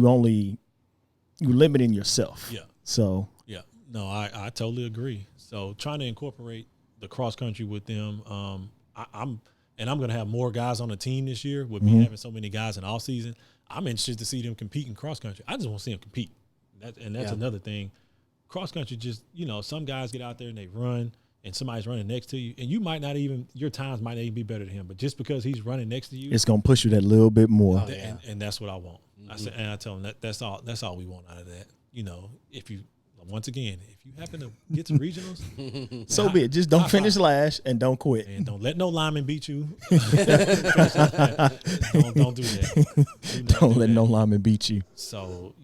limiting yourself. Yeah. So. Yeah. No, I totally agree. So trying to incorporate the cross country with them, I'm going to have more guys on the team this year with me having so many guys in off season. I'm interested to see them compete in cross country. I just want to see them compete. That's another thing. Cross country, just, some guys get out there and they run and somebody's running next to you, and you might not even, your times might not even be better than him, but just because he's running next to you, it's going to push you that little bit more. And that's what I want. I tell them that's all we want out of that. If you happen to get to regionals, so be it. Just don't finish last and don't quit. And don't let no lineman beat you. Don't do that. Don't let no lineman beat you. So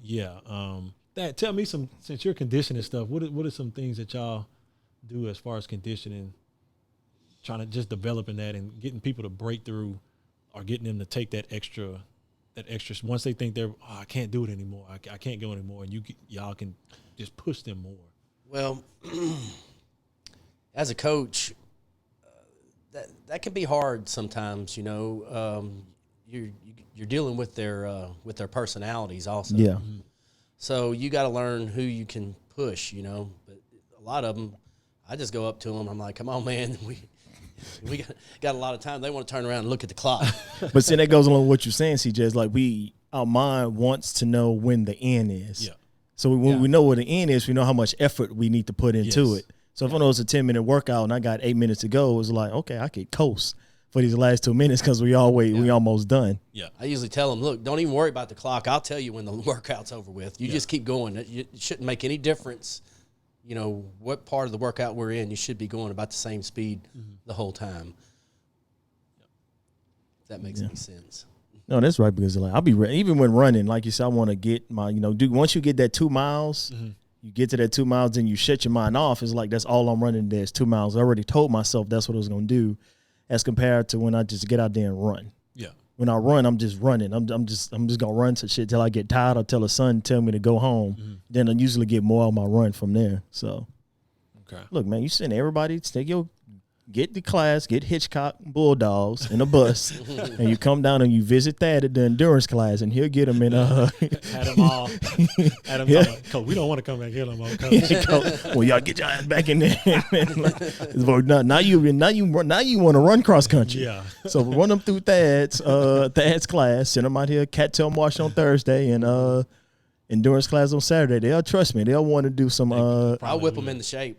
tell me since you're conditioning stuff, what are some things that y'all do as far as conditioning, trying to just developing that and getting people to break through, or getting them to take that extra once they think I can't do it anymore, I can't go anymore, and y'all can just push them more. Well, as a coach, that can be hard sometimes. You're dealing with their personalities also. Yeah. Mm-hmm. So you got to learn who you can push. But a lot of them, I just go up to them. I'm like, come on, man, we got a lot of time. They want to turn around and look at the clock. But see, that goes along with what you're saying, CJ. It's like our mind wants to know when the end is. Yeah. So when we know what the end is, we know how much effort we need to put into it. So if I know it's a 10-minute workout and I got 8 minutes to go, it's like, okay, I could coast for these last 2 minutes because we almost done. Yeah. I usually tell them, look, don't even worry about the clock. I'll tell you when the workout's over with. You just keep going. It shouldn't make any difference, what part of the workout we're in. You should be going about the same speed the whole time. If that makes any sense. No, that's right, because I'll be ready. Even when running, like you said, I want to get my, once you get that 2 miles, you get to that 2 miles and you shut your mind off. It's like, that's all I'm running. There's 2 miles. I already told myself that's what I was going to do, as compared to when I just get out there and run. Yeah. When I run, I'm just running. I'm just going to run to shit till I get tired or tell the sun tell me to go home. Then I usually get more of my run from there. So, look, man, you send everybody, get the class, get Hitchcock Bulldogs in a bus, and you come down and you visit that at the endurance class, and he'll get them in had them all. Had them Coach, we don't want to come back here no more. Well, y'all get your ass back in there. now you want to run cross country. Yeah. So run them through Thad's class, send them out here, cattail march on Thursday, and endurance class on Saturday, they'll trust me. They'll want to do some. I'll whip them into shape.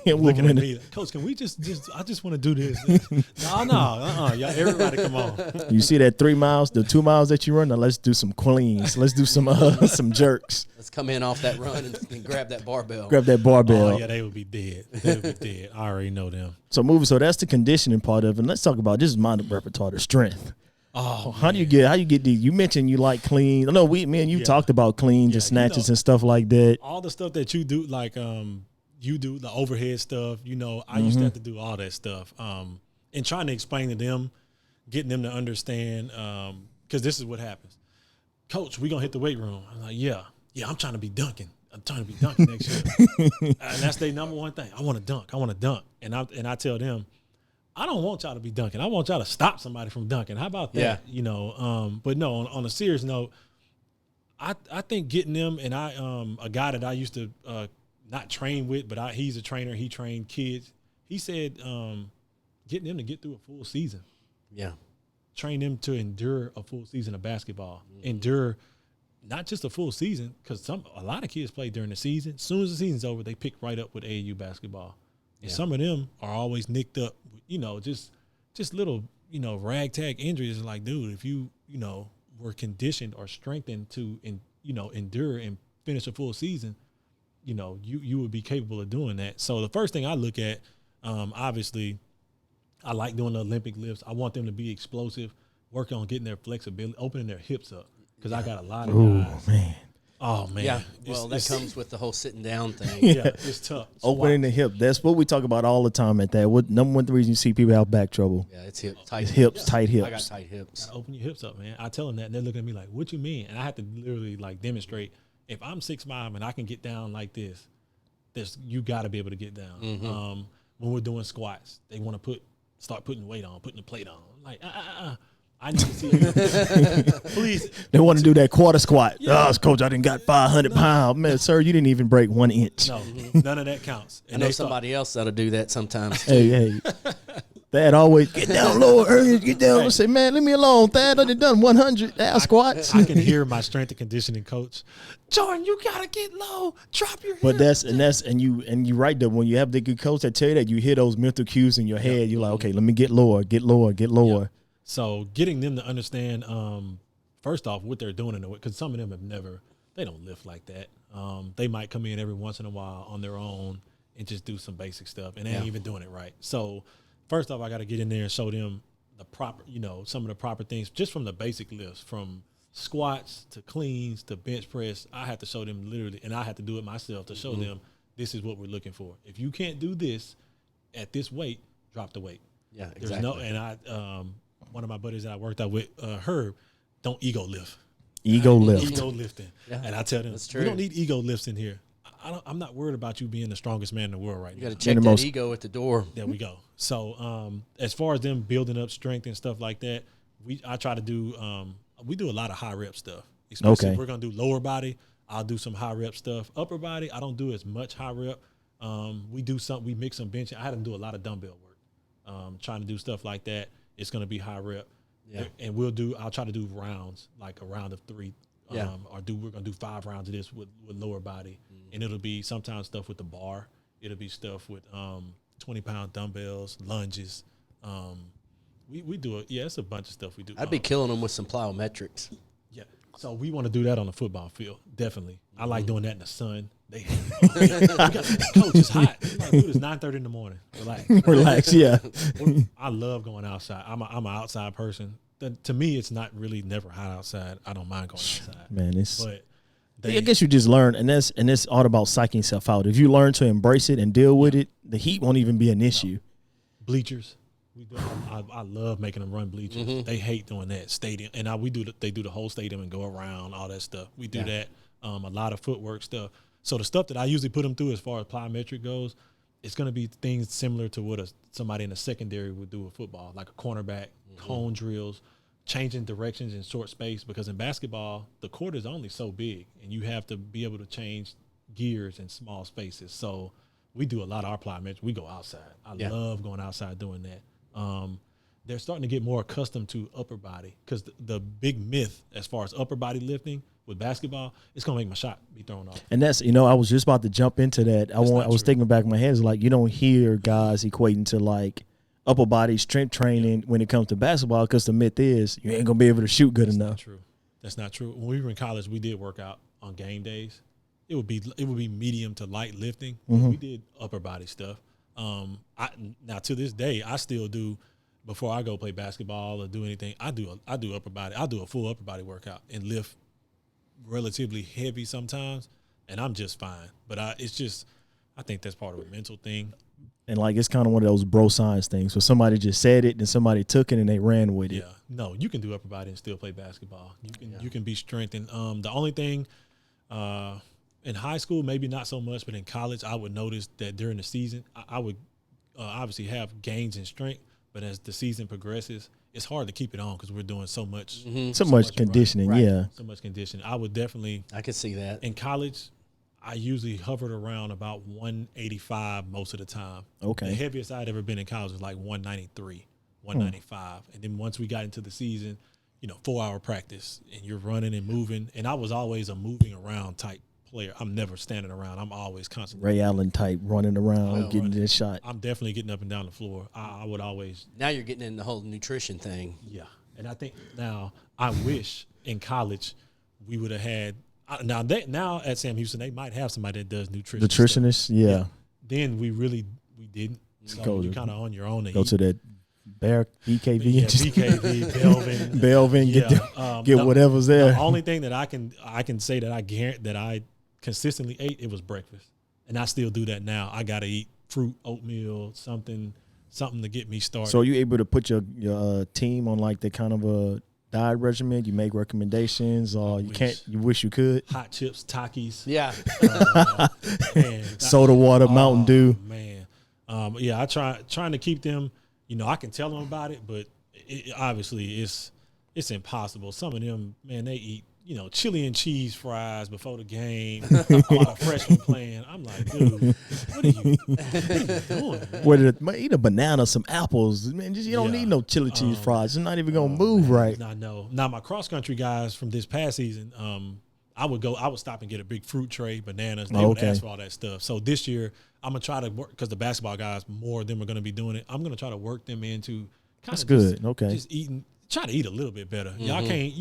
Yeah, Looking at me, Coach, can we just I just want to do this. No, y'all, everybody come on. You see that 3 miles, the 2 miles that you run? Now let's do some cleans. Let's do some jerks. Let's come in off that run and grab that barbell. Grab that barbell. Oh, yeah, they would be dead. They would be dead. I already know them. So that's the conditioning part of it. And let's talk about, this is my repertoire, the strength. Oh, how do you get these? You mentioned you like clean. I know me and you talked about cleans and snatches and stuff like that. All the stuff that you do, like you do the overhead stuff. I used to have to do all that stuff. And trying to explain to them, getting them to understand, because this is what happens. Coach, we gonna hit the weight room. I'm like, yeah, I'm trying to be dunking. I'm trying to be dunking next year, and that's their number one thing. I want to dunk. And I tell them, I don't want y'all to be dunking. I want y'all to stop somebody from dunking. How about that? Yeah. But no, on a serious note, I think getting them, and a guy that I used to not train with, but he's a trainer. He trained kids. He said getting them to get through a full season. Yeah. Train them to endure a full season of basketball. Endure not just a full season, because a lot of kids play during the season. As soon as the season's over, they pick right up with AAU basketball. And some of them are always nicked up, just little, ragtag injuries. Like, dude, if you, were conditioned or strengthened to, endure and finish a full season, you would be capable of doing that. So the first thing I look at, obviously, I like doing the Olympic lifts. I want them to be explosive, work on getting their flexibility, opening their hips up, because I got a lot of guys. Oh, man. Yeah, well, that comes with the whole sitting down thing. Yeah, it's tough. Opening the hip. That's what we talk about all the time at that. What number one reason you see people have back trouble? Yeah, it's tight hips, tight hips. I got tight hips. Open your hips up, man. I tell them that, and they're looking at me like, what you mean? And I have to literally, demonstrate. If I'm 6'5" and I can get down like this, you got to be able to get down. Mm-hmm. When we're doing squats, they want to start putting weight on, putting the plate on. Like, I need to see you. Please. They want to do that quarter squat. Yeah. Oh, coach, I didn't got 500 pounds. Man, sir, you didn't even break 1 inch. No, none of that counts. And I know somebody else that'll do that sometimes. Hey. Thad always, get down low, Ernest, get down. I say, man, leave me alone. Thad, I done 100 ass squats. I can hear my strength and conditioning coach, Jordan, you gotta get low, drop your hips. But and you right there, when you have the good coach that tell you that, you hear those mental cues in your head. You're like, okay, let me get lower. Yep. So getting them to understand, first off, what they're doing because some of them they don't lift like that. They might come in every once in a while on their own and just do some basic stuff, and they ain't even doing it right. So first off, I got to get in there and show them the proper, some of the proper things, just from the basic lifts, from squats to cleans to bench press. I have to show them literally, and I have to do it myself to show them this is what we're looking for. If you can't do this at this weight, drop the weight. Yeah, exactly. One of my buddies that I worked out with, Herb, don't ego lift. Ego lift. Ego lifting. Yeah. And I tell them, we don't need ego lifts in here. I'm not worried about you being the strongest man in the world right now. You got to check that ego at the door. There we go. So as far as them building up strength and stuff like that, I try to do we do a lot of high rep stuff. Especially if we're going to do lower body, I'll do some high rep stuff. Upper body, I don't do as much high rep. We mix some bench. I had to do a lot of dumbbell work. Trying to do stuff like that. It's going to be high rep. Yeah. And I'll try to do rounds, like a round of 3. We're going to do 5 rounds of this with lower body. And it'll be sometimes stuff with the bar. It'll be stuff with 20-pound dumbbells, lunges. We do it. Yeah, it's a bunch of stuff we do. I'd be killing them with some plyometrics. Yeah. So we want to do that on the football field, definitely. I like doing that in the sun. Coach, it's hot. Like, dude, it's 9:30 in the morning. Relax, yeah. I love going outside. I'm an outside person. To me, it's not really never hot outside. I don't mind going outside. Man, I guess you just learn, and it's all about psyching yourself out. If you learn to embrace it and deal with it, the heat won't even be an issue. Bleachers. I love making them run bleachers. Mm-hmm. They hate doing that. Stadium. And they do the whole stadium and go around, all that stuff. We do that. A lot of footwork stuff. So the stuff that I usually put them through as far as plyometric goes, it's going to be things similar to what somebody in the secondary would do with football, like a cornerback, cone drills, changing directions in short space, because in basketball, the court is only so big, and you have to be able to change gears in small spaces. So we do a lot of our plyometrics. We go outside. I love going outside doing that. They're starting to get more accustomed to upper body, because the big myth as far as upper body lifting With basketball, it's gonna make my shot be thrown off. And that's, I was just about to jump into that. I was thinking back in my head, it's like you don't hear guys equating to like upper body strength training when it comes to basketball, because the myth is you ain't gonna be able to shoot good enough. Not true. That's not true. When we were in college, we did work out on game days. It would be medium to light lifting. We did upper body stuff. Now to this day, I still do. Before I go play basketball or do anything, I do upper body. I do a full upper body workout and lift relatively heavy sometimes, and I'm just fine. But I think that's part of a mental thing. And like it's kind of one of those bro science things where somebody just said it and somebody took it and they ran with it. Yeah, no, you can do upper body and still play basketball. You can be strengthened. The only thing in high school, maybe not so much, but in college, I would notice that during the season, I would obviously have gains in strength, but as the season progresses, it's hard to keep it on because we're doing so much, so much conditioning. Right. Yeah, so much conditioning. I could see that in college. I usually hovered around about 185 most of the time. Okay. The heaviest I'd ever been in college was like 193, 195. And then once we got into the season, 4-hour practice and you're running and moving. And I was always a moving around type player. I'm never standing around. I'm always constantly. Ray Allen type, running around, getting this shot. I'm definitely getting up and down the floor. I would always. Now you're getting in the whole nutrition thing. Yeah. And I think now I wish in college we would have had. Now at Sam Houston, they might have somebody that does nutrition. Nutritionist, yeah. Then we didn't. So you're kind of on your own. Go to that Bear BKV. Yeah, BKV, Belvin. Belvin, get whatever's there. The only thing that I can say that I consistently ate, it was breakfast. And I still do that now. I got to eat fruit, oatmeal, something to get me started. So are you able to put your team on like the kind of a diet regimen? You make recommendations, or you wish you could? Hot chips, Takis. Yeah. Soda water, Mountain Dew. Man. I trying to keep them, I can tell them about it, but obviously it's impossible. Some of them, man, they eat, chili and cheese fries before the game while the freshmen playing. I'm like, dude, what are you doing, man? Eat a banana, some apples. Man, you don't need no chili cheese fries. It's not even going to move right. I know. Now, my cross-country guys from this past season, I would stop and get a big fruit tray, bananas. They would ask for all that stuff. So this year, I'm going to try to work, because the basketball guys, more of them are going to be doing it. I'm going to try to work them into kind of just eating. Try to eat a little bit better. Y'all can't,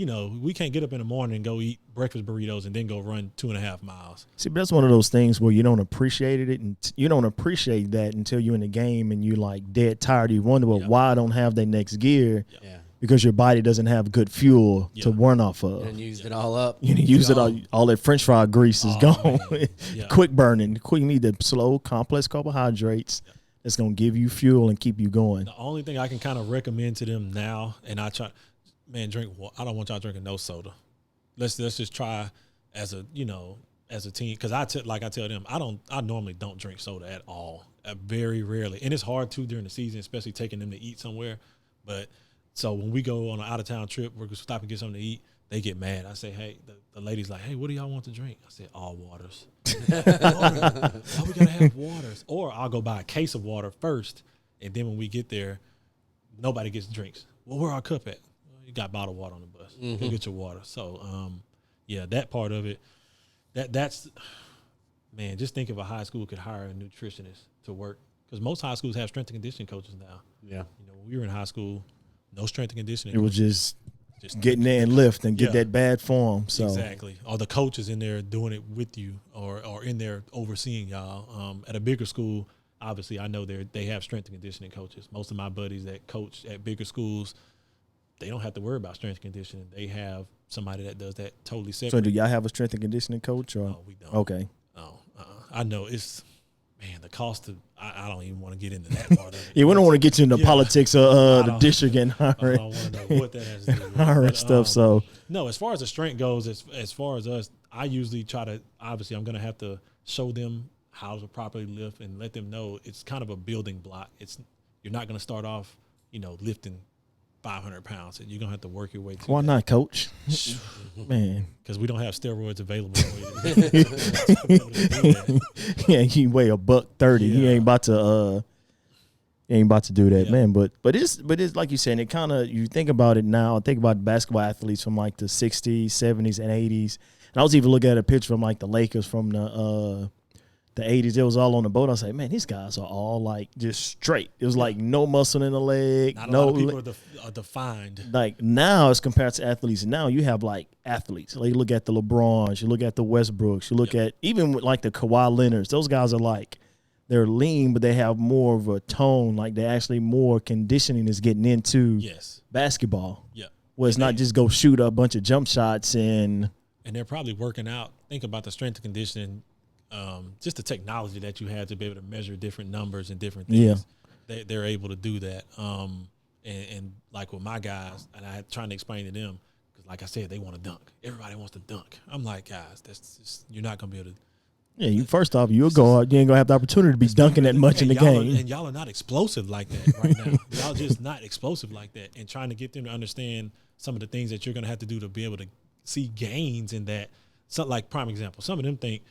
we can't get up in the morning and go eat breakfast burritos and then go run 2.5 miles. See, but that's one of those things where you don't appreciate it, and you don't appreciate that until you're in the game and you like dead tired. You wonder, why I don't have that next gear? Yeah. Because your body doesn't have good fuel to run off of. And used it all up. You use it all that French fry grease is gone. Quick burning. You need the slow, complex carbohydrates. That's going to give you fuel and keep you going. The only thing I can kind of recommend to them now, and I try, man, I don't want y'all drinking no soda. Let's just try as a team, because I tell them, I normally don't drink soda at all, very rarely, and it's hard to during the season, especially taking them to eat somewhere. But so when we go on an out of town trip, we're gonna stop and get something to eat. They get mad. I say, hey, the lady's like, hey, what do y'all want to drink? I said, all waters. Why we gotta have waters? Or I'll go buy a case of water first, and then when we get there, nobody gets drinks. Well, where our cup at? Well, you got bottled water on the bus. Go get your water. So, that part of it, that's, man, just think if a high school could hire a nutritionist to work, because most high schools have strength and conditioning coaches now. Yeah. When we were in high school, no strength and conditioning. It was just getting there and lift and get that bad form. So exactly. Or the coach is in there doing it with you, or in there overseeing y'all. At a bigger school, obviously, I know they have strength and conditioning coaches. Most of my buddies that coach at bigger schools, they don't have to worry about strength and conditioning. They have somebody that does that totally separate. So do y'all have a strength and conditioning coach? Or? No, we don't. Okay. No, I know it's. Man, the cost of I don't even want to get into that part of it. Yeah, we don't want to get you into politics of the district and I don't want to know what that has to do with. hiring stuff. So no, as far as the strength goes, as far as us, I usually try to. Obviously, I'm going to have to show them how to properly lift and let them know it's kind of a building block. You're not going to start off, lifting 500 pounds. You're going to have to work your way to why that. not, coach? Man, because we don't have steroids available. yeah, he weigh $130. Yeah. He ain't about to do that, man. But it's like you said, it kind of, you think about it now. Think about basketball athletes from like the 60s, 70s, and 80s, And I was even looking at a picture from like the Lakers from the 80s. It was all on the boat. I was like, man, these guys are all like just straight. It was like no muscle in the leg. Not a lot of people are defined. Like now, as compared to athletes, now you have like athletes. Like you look at the LeBrons, you look at the Westbrooks, you look at even with like the Kawhi Leonards. Those guys are like, they're lean, but they have more of a tone. Like they actually more conditioning is getting into basketball. Yeah. Where it's not just go shoot a bunch of jump shots and they're probably working out. Think about the strength and conditioning. Just the technology that you had to be able to measure different numbers and different things. Yeah. They're able to do that. And like with my guys, and I had trying to explain to them, because like I said, they want to dunk. Everybody wants to dunk. I'm like, guys, that's just, you're not going to be able to. Yeah, you first off, you'll go out, you ain't going to have the opportunity to be dunking that much in the game. And y'all are not explosive like that right now. Y'all just not explosive like that. And trying to get them to understand some of the things that you're going to have to do to be able to see gains in that. So, like, prime example, some of them think,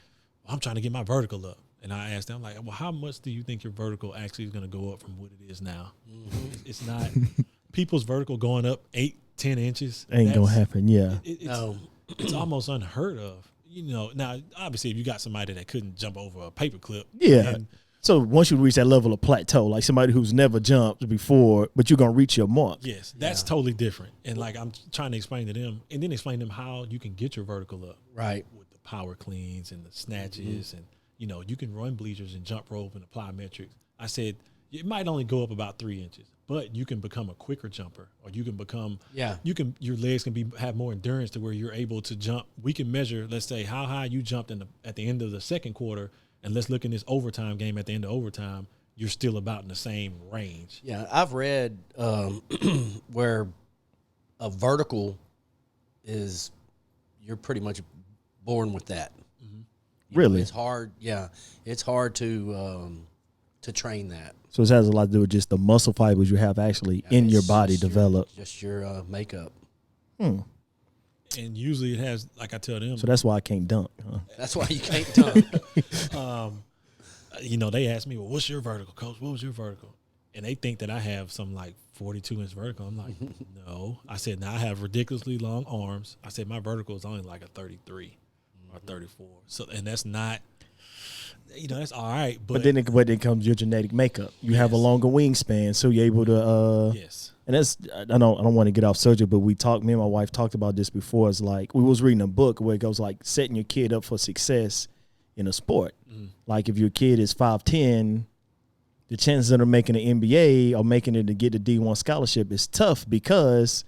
I'm trying to get my vertical up. And I asked them, like, well, how much do you think your vertical actually is going to go up from what it is now? Mm-hmm. It's not people's vertical going up 8-10 inches. Ain't going to happen, yeah. It's almost unheard of. You know, now, obviously, if you got somebody that couldn't jump over a paperclip. Yeah. So once you reach that level of plateau, like somebody who's never jumped before, but you're going to reach your mark. Yes, that's totally different. And, like, I'm trying to explain to them, and then explain to them how you can get your vertical up. Right. Power cleans and the snatches and, you know, you can run bleachers and jump rope and apply metrics. I said, it might only go up about 3 inches, but you can become a quicker jumper, or you can become, your legs can have more endurance to where you're able to jump. We can measure, let's say, how high you jumped at the end of the second quarter, and let's look in this overtime game at the end of overtime, you're still about in the same range. Yeah, I've read where a vertical is, you're pretty much born with that. Really? It's hard. Yeah, it's hard to train that. So it has a lot to do with just the muscle fibers you have actually in your body develop. Just your makeup. And usually it has, like I tell them. So that's why I can't dunk. Huh? That's why you can't dunk. You know, they ask me, well, what's your vertical, coach? What was your vertical? And they think that I have some like 42-inch vertical. I'm like, no. I said, now I have ridiculously long arms. I said, my vertical is only like a 33 or 34. So, and that's not, you know, that's all right. But then it comes your genetic makeup. You have a longer wingspan, so you're able to. And that's, I don't want to get off subject, but me and my wife talked about this before. It's like, we was reading a book where it goes like setting your kid up for success in a sport. Like if your kid is 5'10", the chances of them making an NBA or making it to get a D1 scholarship is tough because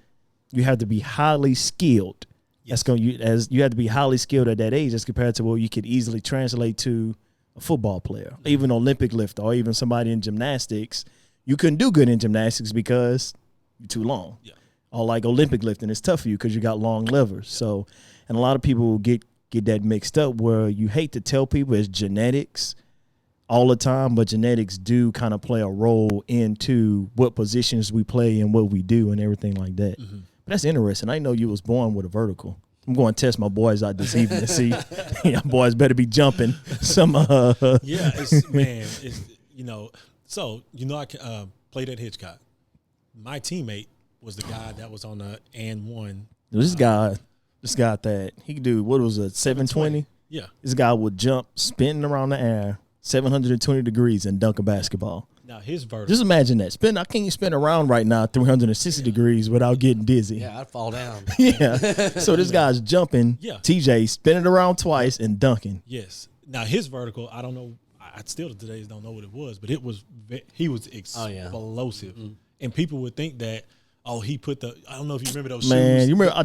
you have to be highly skilled. Yes. You have to be highly skilled at that age as compared to what you could easily translate to a football player, even Olympic lifter, or even somebody in gymnastics. You couldn't do good in gymnastics because you're too long. Yeah. Or like Olympic lifting, it's tough for you because you got long levers. So, and a lot of people get that mixed up where you hate to tell people it's genetics all the time, but genetics do kind of play a role into what positions we play and what we do and everything like that. But that's interesting. I know you was born with a vertical. I'm going to test my boys out this evening and see. Yeah, boys better be jumping some. It's you know. So you know, I played at Hitchcock. My teammate was the guy that was on the and one. This guy that he could do, what was it, 720? Yeah. This guy would jump, spinning around the air, 720 degrees, and dunk a basketball. Now his vertical. Just imagine that. I can't spin around right now 360 degrees without getting dizzy. Yeah, I'd fall down. Yeah. So this guy's jumping. Yeah. TJ spinning around twice and dunking. Yes. Now his vertical, I don't know. I still today don't know what it was, but he was explosive, and people would think that. Oh, he put I don't know if you remember those shoes. Man, you remember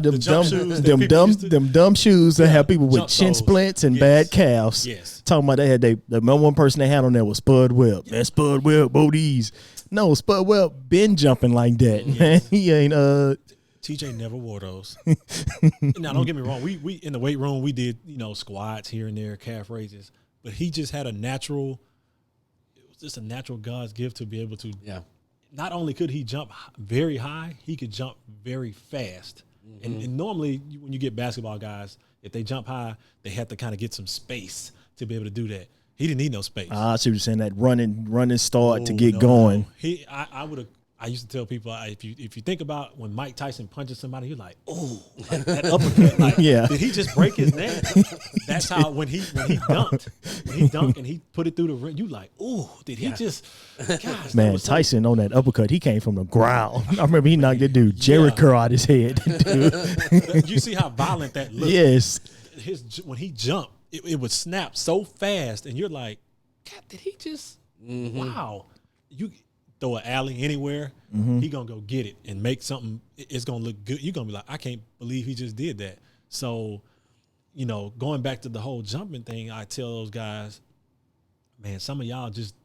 them dumb shoes that have people with chin splints and bad calves. Yes. Talking about the number one person they had on there was Spud Webb. That Spud Webb, Bodie's. No, Spud Webb been jumping like that. Yes. Man, he ain't TJ never wore those. Now, don't get me wrong. We in the weight room, we did, squats here and there, calf raises. But he just had it was just a natural God's gift to be able to not only could he jump very high, he could jump very fast. Mm-hmm. And normally when you get basketball guys, if they jump high, they have to kind of get some space to be able to do that. He didn't need no space. I see what you're saying, that running start to get going. I I used to tell people, if you think about when Mike Tyson punches somebody, you're like, oh, like that uppercut. Like, did he just break his neck? That's how when he dunked and he put it through the ring, you like, oh, did he just? Gosh, man, Tyson on that uppercut, he came from the ground. I remember he knocked that dude Jericho out his head. Dude. You see how violent that looked? Yes. When he jumped, it would snap so fast, and you're like, God, did he just? Wow, you throw an alley anywhere, he gonna go get it and make something. It's gonna look good. You're gonna be like, I can't believe he just did that. So, going back to the whole jumping thing, I tell those guys, man, some of y'all just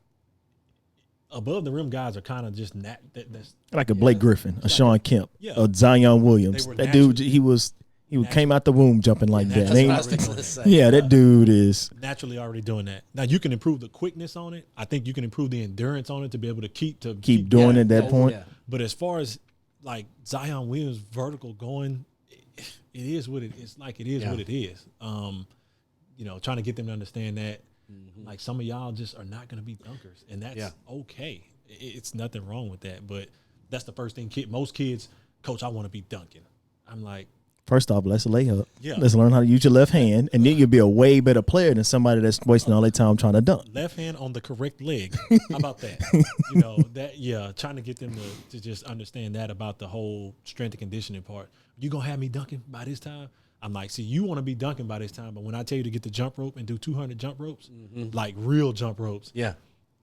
above the rim guys are kind of just that's like a Blake Griffin, a Sean Kemp, a Zion Williams. That natural. dude, he came out the womb jumping like that. Say. That dude is naturally already doing that. Now you can improve the quickness on it. I think you can improve the endurance on it to be able to keep doing it at that point. Yeah. But as far as like Zion Williams vertical going, it is what it is. Like it is what it is. Trying to get them to understand that. Like some of y'all just are not going to be dunkers, and that's okay. It's nothing wrong with that. But that's the first thing most kids, coach, I want to be dunking. I'm like, first off, let's lay up. Yeah. Let's learn how to use your left hand, and then you'll be a way better player than somebody that's wasting all their time trying to dunk. Left hand on the correct leg. How about that? Trying to get them to just understand that about the whole strength and conditioning part. You going to have me dunking by this time? I'm like, see, you want to be dunking by this time, but when I tell you to get the jump rope and do 200 jump ropes, like real jump ropes,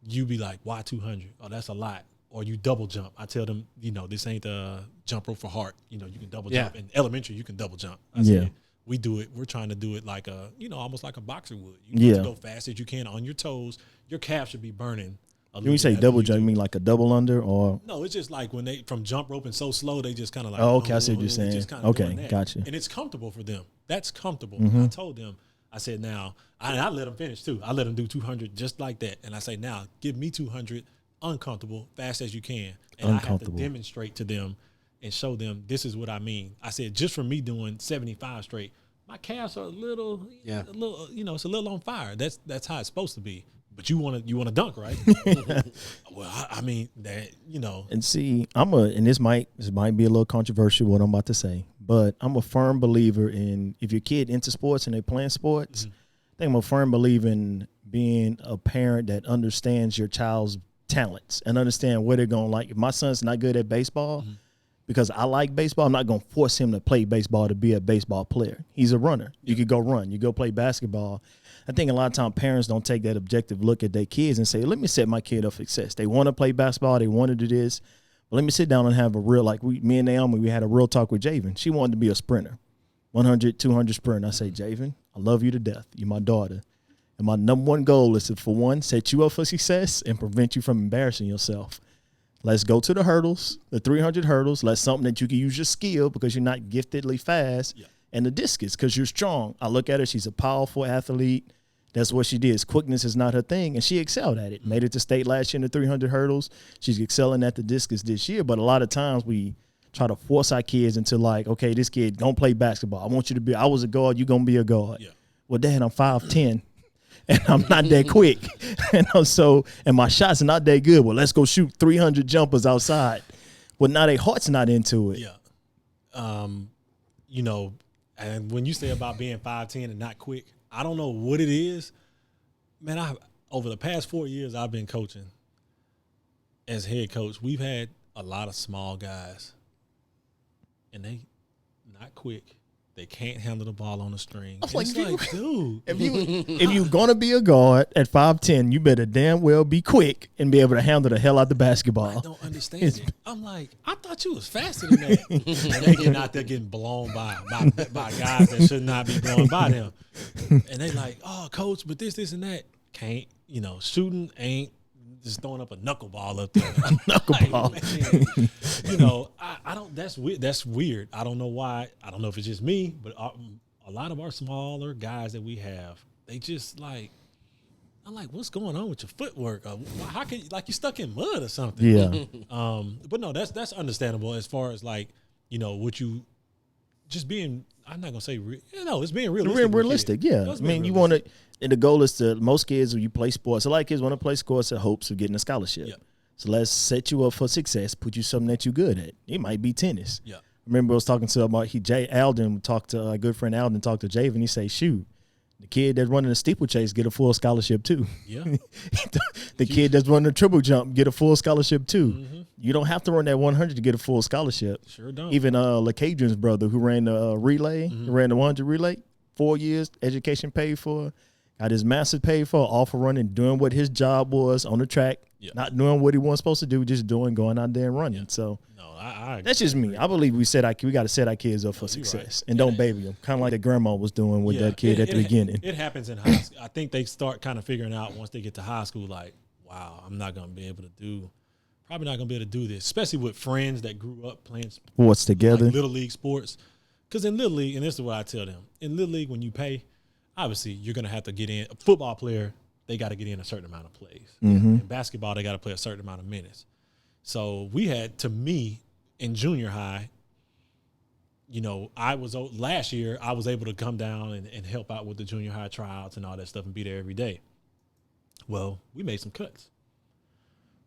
you be like, why 200? Oh, that's a lot. Or you double jump. I tell them, this ain't the jump rope for heart. You can double jump. In elementary, you can double jump. I said, we do it. We're trying to do it like almost like a boxer would. You need to go fast as you can on your toes. Your calf should be burning. When you say double jump, you mean like a double under or? No, it's just like when they from jump roping so slow, they just kind of like. Oh, okay, I see what you're saying. Okay, gotcha. And it's comfortable for them. That's comfortable. I told them, I said, now, I let them finish too. I let them do 200 just like that. And I say, now, give me 200 uncomfortable, fast as you can. And I have to demonstrate to them and show them this is what I mean. I said, just from me doing 75 straight, my calves are a little, it's a little on fire. That's how it's supposed to be. But you want to dunk, right? Well, I mean that, And see, and this might be a little controversial what I'm about to say, but I'm a firm believer in if your kid into sports and they playing sports, I think I'm a firm believer in being a parent that understands your child's talents and understand what they're going to like. If my son's not good at baseball, because I like baseball, I'm not going to force him to play baseball to be a baseball player. He's a runner. You could go run. You go play basketball. I think a lot of times parents don't take that objective look at their kids and say, let me set my kid up for success. They want to play basketball. They want to do this. But let me sit down and have a real, me and Naomi, we had a real talk with Javen. She wanted to be a sprinter, 100, 200 sprint. I say, Javen, I love you to death. You're my daughter. And my number one goal is to, for one, set you up for success and prevent you from embarrassing yourself. Let's go to the hurdles, the 300 hurdles. Let's something that you can use your skill because you're not giftedly fast. Yeah. And the discus because you're strong. I look at her. She's a powerful athlete. That's what she did. Quickness is not her thing, and she excelled at it. Made it to state last year in the 300 hurdles. She's excelling at the discus this year. But a lot of times we try to force our kids into okay, this kid, don't play basketball. I want you to be – I was a guard. You're going to be a guard. Yeah. Well, Dad, I'm 5'10", and I'm not that quick. And my shots are not that good. Well, let's go shoot 300 jumpers outside. Well, now their heart's not into it. Yeah. And when you say about being 5'10" and not quick, I don't know what it is. Man, over the past 4 years I've been coaching as head coach, we've had a lot of small guys, and they not quick. They can't handle the ball on the string. I was like, dude. If you're going to be a guard at 5'10", you better damn well be quick and be able to handle the hell out the basketball. I don't understand it. I'm like, I thought you was faster than that. And they get out there getting blown by guys that should not be blown by them. And they like, oh, coach, but this, and that. Can't, shooting ain't just throwing up a knuckleball up there. Knuckleball. I don't, that's weird. I don't know why. I don't know if it's just me, but a lot of our smaller guys that we have, they just I'm like, what's going on with your footwork? How can you stuck in mud or something? Yeah. But no, that's understandable as far as what you just being. I'm not gonna say it's being realistic. Realistic, yeah. I mean, you want to. And the goal is most kids when you play sports, a lot of kids want to play sports in hopes of getting a scholarship. Yeah. So let's set you up for success, put you something that you're good at. It might be tennis. Yeah. Remember I was talking to about Alden talked to a good friend Alden talked to Javen. He say, shoot, the kid that's running the steeplechase get a full scholarship too. Yeah. The kid that's running the triple jump get a full scholarship too. Mm-hmm. You don't have to run that 100 to get a full scholarship. Sure don't. Even LaCadrian's brother who ran the relay, who ran the 100 relay, 4 years, education paid for, got his master's paid for, off of running, doing what his job was on the track, not doing what he wasn't supposed to do, just going out there and running. So no, I that's just me. I believe we got to set our kids up for success and don't baby them, kind of like that grandma was doing with that kid at the beginning. It happens in high school. I think they start kind of figuring out once they get to high school, like, wow, I'm not going to be able to do this, especially with friends that grew up playing sports together, like Little League sports. Because in Little League, and this is what I tell them, in Little League, when you pay, obviously you're going to have to get in. A football player, they got to get in a certain amount of plays. Mm-hmm. In basketball, they got to play a certain amount of minutes. So we had, to me, in junior high, last year I was able to come down and help out with the junior high tryouts and all that stuff and be there every day. Well, we made some cuts.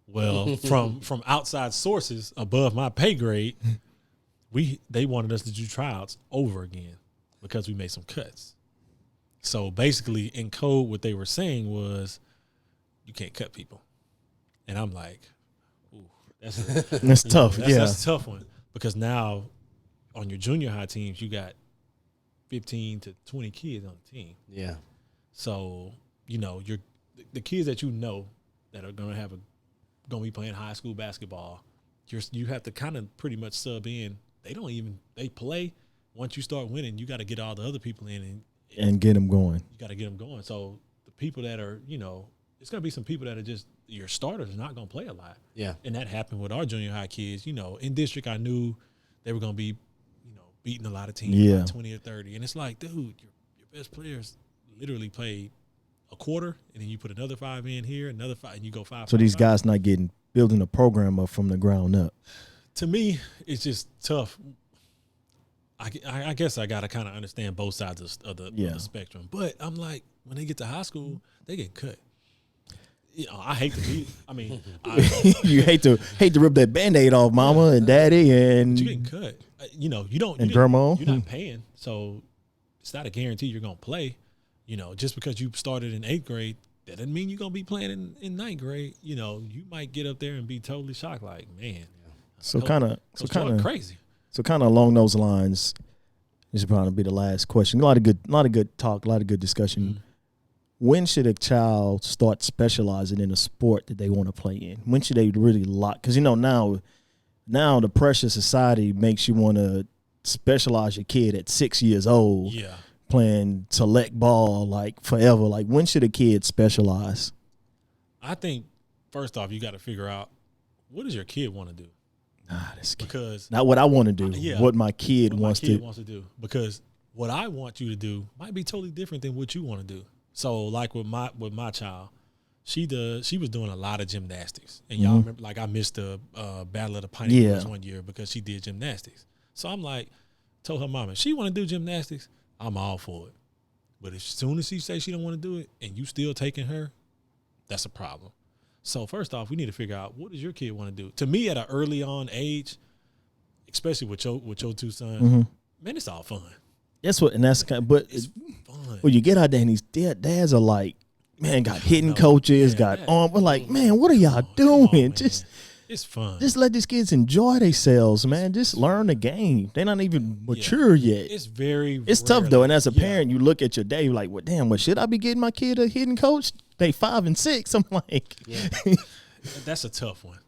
Well, from outside sources above my pay grade, they wanted us to do tryouts over again because we made some cuts. So basically, in code, what they were saying was, you can't cut people. And I'm like, ooh, that's tough. That's a tough one, because now on your junior high teams, you got 15 to 20 kids on the team. Yeah. So the kids that that are gonna be playing high school basketball, you have to kind of pretty much sub in. They play. Once you start winning, you got to get all the other people in and get them going. You got to get them going. So the people that are, it's going to be some people that are just your starters are not going to play a lot. Yeah. And that happened with our junior high kids. In district, I knew they were going to be, beating a lot of teams, like 20 or 30. And it's like, dude, your best players literally played a quarter, and then you put another 5 in here, another 5, and you go 5. So these guys not building a program up from the ground up. To me, it's just tough. I guess I got to kind of understand both sides of the spectrum. But I'm like, when they get to high school, they get cut. I hate to be. I mean, you hate to rip that Band-Aid off, mama and daddy, and you getting cut. You don't. And grandma. You're not paying, so it's not a guarantee you're gonna play. Just because you started in 8th grade, that doesn't mean you're gonna be playing in 9th grade. You might get up there and be totally shocked, like, man. So kind of crazy. So kind of along those lines, this would probably be the last question. A lot of good talk, a lot of good discussion. Mm-hmm. When should a child start specializing in a sport that they want to play in? When should they really lock? Because now the pressure of society makes you want to specialize your kid at 6 years old. Yeah. Playing select ball like forever. Like, when should a kid specialize? I think first off, you got to figure out, what does your kid want to do? Because not what I want to do, what my kid wants to do. Because what I want you to do might be totally different than what you want to do. So, like with my child, she was doing a lot of gymnastics, and y'all remember, like, I missed the Battle of the Piney Woods one year because she did gymnastics. So I'm like, told her mama, if she want to do gymnastics, I'm all for it. But as soon as she say she don't want to do it, and you still taking her, that's a problem. So first off, we need to figure out, what does your kid want to do? To me, at an early on age, especially with your two sons, man, it's all fun. That's what, and that's kind of, but it's fun. When you get out there and these dads are like, man, got hitting coaches, we're like, man, what are y'all doing? It's fun. Just let these kids enjoy themselves, man. Just learn the game. They're not even mature yet. It's tough though. And as a parent, you look at your day, you're like, well, damn, what should I be getting my kid a hitting coach? They 5 and 6. I'm like, that's a tough one.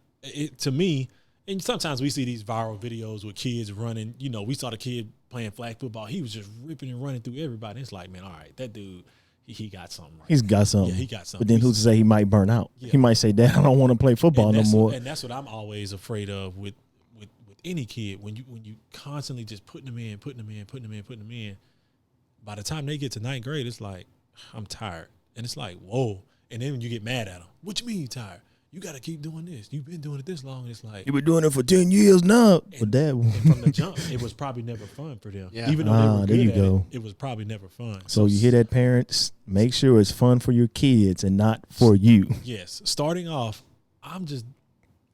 To me, and sometimes we see these viral videos with kids running. We saw the kid playing flag football. He was just ripping and running through everybody. It's like, man, all right, that dude, he got something right. He's got something. Yeah, he got something. But then who's to say he might burn out? Yeah. He might say, Dad, I don't want to play football no more. And that's what I'm always afraid of with any kid. When you constantly just putting them in, by the time they get to 9th grade, it's like, I'm tired. And it's like, whoa. And then when you get mad at them, what you mean you tired? You got to keep doing this. You've been doing it this long. It's like, you've been doing it for 10 years now. And from the jump, it was probably never fun for them. Yeah. Even though they were good at it, it was probably never fun. So you hear that, parents? Make sure it's fun for your kids and not for you. Yes. Starting off, I'm just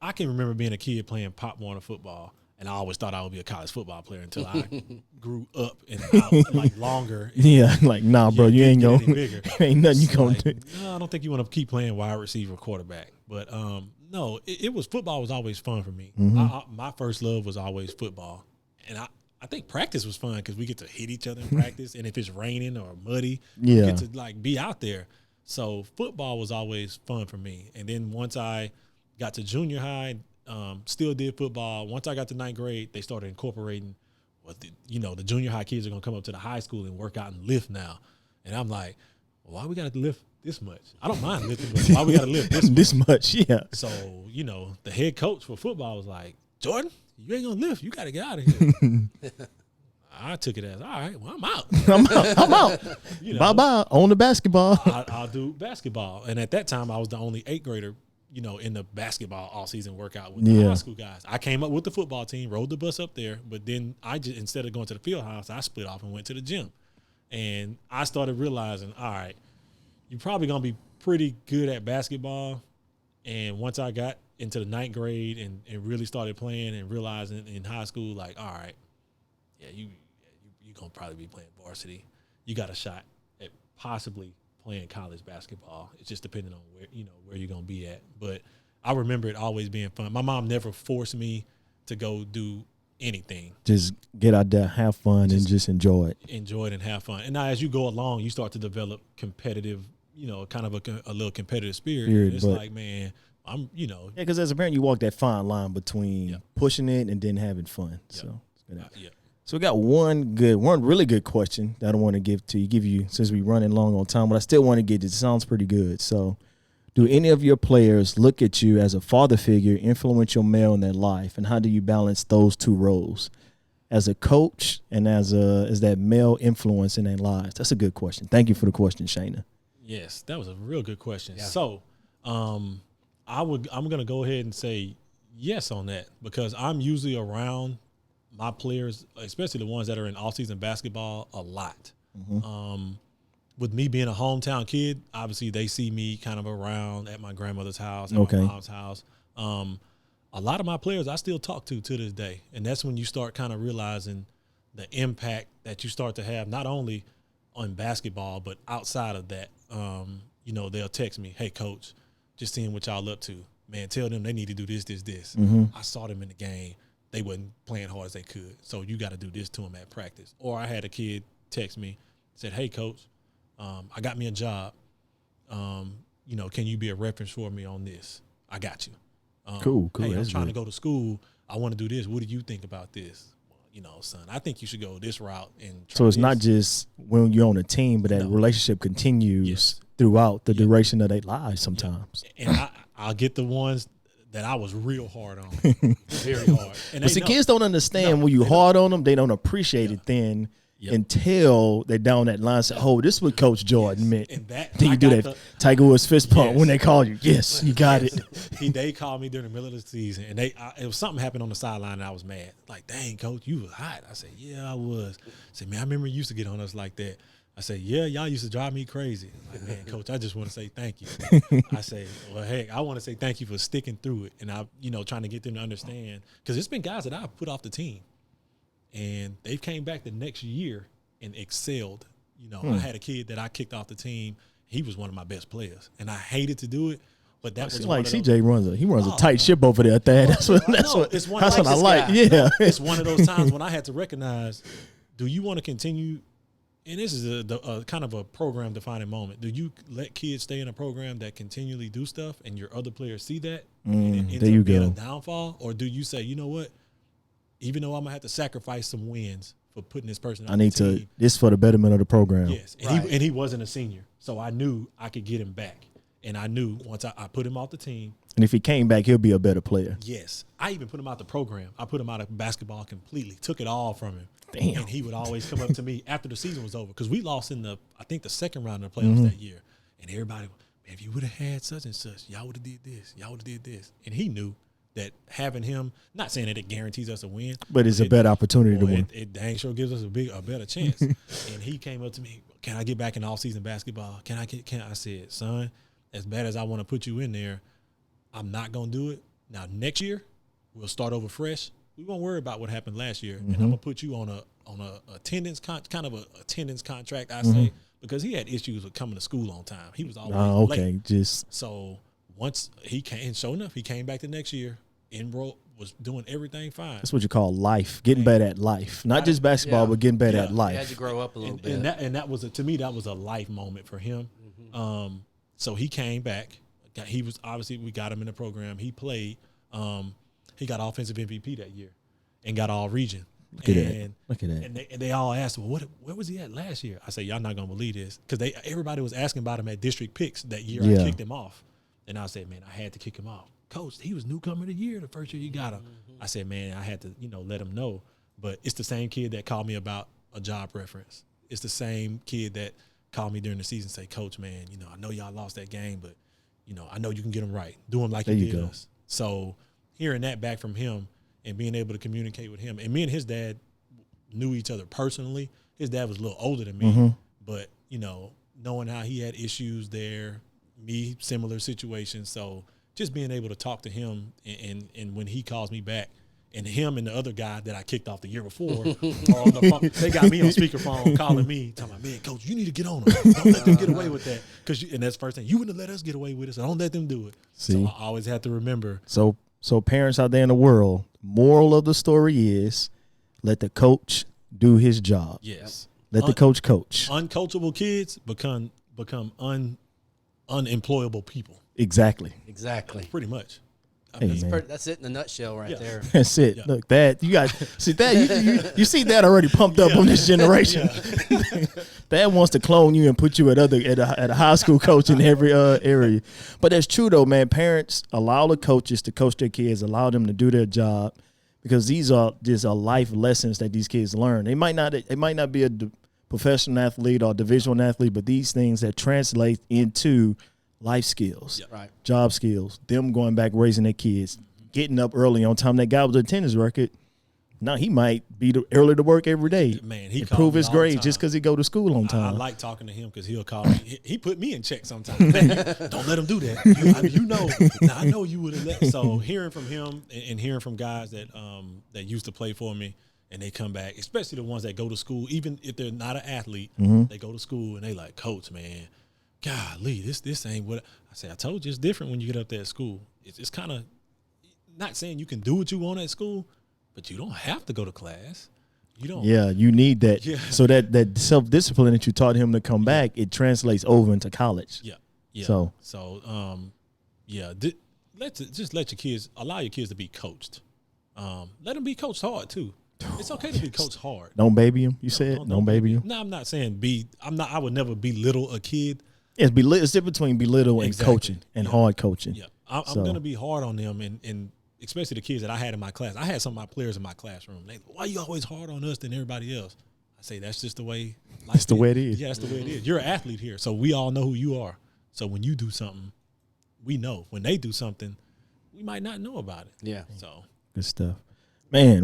I can remember being a kid playing Pop Warner football, and I always thought I would be a college football player until I grew up and out, like longer. Yeah, like, nah, bro, you ain't get going any bigger. ain't nothing you So, gonna like, do. no, I don't think you want to keep playing wide receiver, quarterback. But no, it was football was always fun for me. My first love was always football, and I think practice was fun because we get to hit each other in practice, and if it's raining or muddy, we get to like be out there. So football was always fun for me. And then once I got to junior high, still did football. Once I got to 9th grade, they started incorporating the junior high kids are going to come up to the high school and work out and lift now. And I'm like, well, why we got to lift this much? I don't mind lifting, but why we got to lift this much? This much, yeah. So, the head coach for football was like, Jordan, you ain't going to lift. You got to get out of here. I took it as, all right, well, I'm out. I'm out. Bye-bye. On the basketball. I'll do basketball. And at that time, I was the only 8th grader, in the basketball all-season workout with the high school guys. I came up with the football team, rode the bus up there, but then I just, instead of going to the field house, I split off and went to the gym. And I started realizing, all right, you're probably going to be pretty good at basketball. And once I got into the 9th grade and really started playing and realizing in high school, like, all right, yeah, you're going to probably be playing varsity. You got a shot at possibly playing college basketball. It's just depending on where you're going to be at. But I remember it always being fun. My mom never forced me to go do anything. Just get out there, have fun, and just enjoy it. Enjoy it and have fun. And now as you go along, you start to develop competitive, kind of a little competitive spirit. It's like, man, Yeah, because as a parent, you walk that fine line between pushing it and then having fun. So, So we got one really good question that I want to give you since we're running long on time, but I still want to get it. It sounds pretty good. So do any of your players look at you as a father figure, influential male in their life, and how do you balance those two roles as a coach and as that male influence in their lives? That's a good question. Thank you for the question, Shayna. Yes, that was a real good question. Yeah. So I'm going to go ahead and say yes on that because I'm usually around my players, especially the ones that are in all-season basketball, a lot. With me being a hometown kid, obviously they see me kind of around at my grandmother's house, at my mom's house. A lot of my players I still talk to this day, and that's when you start kind of realizing the impact that you start to have not only on basketball but outside of that. They'll text me, hey, coach, just seeing what y'all up to. Man, tell them they need to do this, this, this. I saw them in the game. They wasn't playing hard as they could. So you got to do this to them at practice. Or I had a kid text me, said, hey, coach, I got me a job. Can you be a reference for me on this? I got you. Cool. Hey, I'm trying to go to school. I want to do this. What do you think about this? Son, I think you should go this route. So it's not just when you're on a team, but that relationship continues throughout the duration of their lives sometimes. And I'll get the ones that I was real hard on, very hard. And but kids don't understand when you hard on them, they don't appreciate it then until they're down that line and say, oh, this is what Coach Jordan meant. And then you do that Tiger Woods fist pump when they call you. Yes, you got it. They called me during the middle of the season, and it was something happened on the sideline, and I was mad. Like, dang, Coach, you was hot. I said, yeah, I was. I said, man, I remember you used to get on us like that. I said, yeah, y'all used to drive me crazy. Like, man, Coach, I just want to say thank you. I say, well, heck, I want to say thank you for sticking through it, and trying to get them to understand. Because it's been guys that I've put off the team, and they came back the next year and excelled. I had a kid that I kicked off the team. He was one of my best players, and I hated to do it, but that was like CJ runs a tight ship over there. That's what I like. Guy. Yeah, it's one of those times when I had to recognize: do you want to continue? And this is a kind of a program defining moment. Do you let kids stay in a program that continually do stuff, and your other players see that, and it ends up being a downfall, or do you say, you know what? Even though I'm gonna have to sacrifice some wins for putting this person on the team, this for the betterment of the program. Yes, and he wasn't a senior, so I knew I could get him back, and I knew once I put him off the team. And if he came back, he'll be a better player. Yes, I even put him out the program. I put him out of basketball completely. Took it all from him. Damn. And he would always come up to me after the season was over because we lost in the second round of the playoffs that year, and everybody, man, if you would have had such and such, y'all would have did this, y'all would have did this, and he knew that having him, not saying that it guarantees us a win, but it's a better opportunity to win. It dang sure gives us a better chance. And he came up to me, can I get back in all-season basketball? I said, son, as bad as I want to put you in there, I'm not going to do it, Now next year we'll start over fresh. We won't worry about what happened last year, and I'm gonna put you on a attendance kind of a attendance contract. I say because he had issues with coming to school on time. He was always late. So once he came, sure enough, he came back the next year. Enrolled, was doing everything fine. That's what you call life, getting better at life, not just basketball, but getting better at life. He had to grow up a little bit, and that was to me that was a life moment for him. So he came back. He was obviously we got him in the program. He played. He got offensive MVP that year, and got all region. Look at that. And they all asked, well, where was he at last year? I said, y'all not gonna believe this, because everybody was asking about him at district picks that year. I kicked him off, and I said, man, I had to kick him off. Coach, he was newcomer of the year the first year you got him. I said, man, I had to, let him know. But it's the same kid that called me about a job reference. It's the same kid that called me during the season, say, Coach, man, I know y'all lost that game, but, I know you can get them right. Do them like you did us. So hearing that back from him and being able to communicate with him, and me and his dad knew each other personally. His dad was a little older than me, but, knowing how he had issues there, me, similar situations. So just being able to talk to him and when he calls me back, and him and the other guy that I kicked off the year before are on the phone. They got me on speakerphone calling me, talking about, man, Coach, you need to get on them. Don't let them get away with that. And that's the first thing. You wouldn't have let us get away with it, so don't let them do it. See? So I always have to remember. So parents out there in the world, moral of the story is let the coach do his job. Yes. Let the coach coach. Uncoachable kids become unemployable people. Exactly. Pretty much. That's it in a nutshell right there. That's it. Yeah. Look, that you got see that you see that already pumped up on this generation. That wants to clone you and put you at a high school coach in every area. But that's true though, man. Parents allow the coaches to coach their kids, allow them to do their job, because these are just life lessons that these kids learn. They might not be a professional athlete or division athlete, but these things that translate into life skills, right? Job skills, them going back, raising their kids, getting up early on time. That guy with the attendance record, now he might be early to work every day. Man, he improve his grades just because he go to school on time. I like talking to him because he'll call me. He put me in check sometimes. Man, don't let him do that. Now I know you would have let. So hearing from him and hearing from guys that used to play for me, and they come back, especially the ones that go to school, even if they're not an athlete, they go to school and they like, Coach, man, golly, this ain't what I say. I told you it's different when you get up there at school. It's kind of not saying you can do what you want at school, but you don't have to go to class. You don't. Yeah, you need that. Yeah. So that self-discipline that you taught him to come back, it translates over into college. Yeah. So let your kids, allow your kids to be coached. Let them be coached hard too. It's okay to be coached hard. Don't baby them. You said don't baby them. No, I'm not saying I would never belittle a kid. It's different between belittle and coaching and hard coaching. Yeah, I'm going to be hard on them, and especially the kids that I had in my class. I had some of my players in my classroom. Why are you always hard on us than everybody else? I say that's just the way. That's the way it is. Yeah, that's the way it is. You're an athlete here, so we all know who you are. So when you do something, we know. When they do something, we might not know about it. Yeah. So good stuff. Man,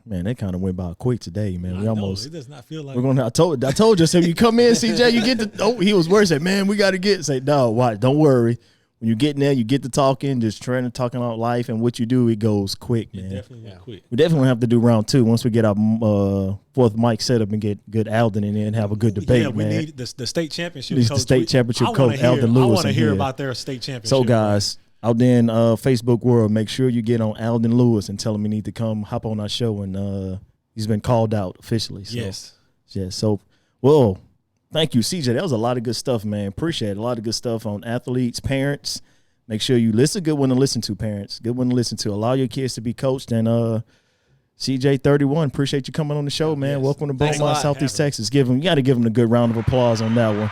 that kind of went by quick today, man. It does not feel like we're gonna. I told you, so you come in, CJ, you get the. Oh, he was worse. Said, man, we got to get. Say, no, why? Don't worry. When you get in there, you get to talking, just trying to talking about life and what you do. It goes quick, man. It definitely went quick. We definitely have to do round 2 once we get our fourth mic set up and get good Alden in there and have a good debate. Yeah, we need the state championship. The state championship coach Alden Lewis. I want to hear about their state championship. So guys. Out there in Facebook world, make sure you get on Alden Lewis and tell him he need to come hop on our show, and he's been called out officially. So, yes. Yeah. So, well, thank you, CJ. That was a lot of good stuff, man. Appreciate it. A lot of good stuff on athletes, parents. Make sure you listen. Good one to listen to, parents. Good one to listen to. Allow your kids to be coached. And CJ 31, appreciate you coming on the show, man. Yes. Welcome to Beaumont, Southeast Texas. You got to give him a good round of applause on that one.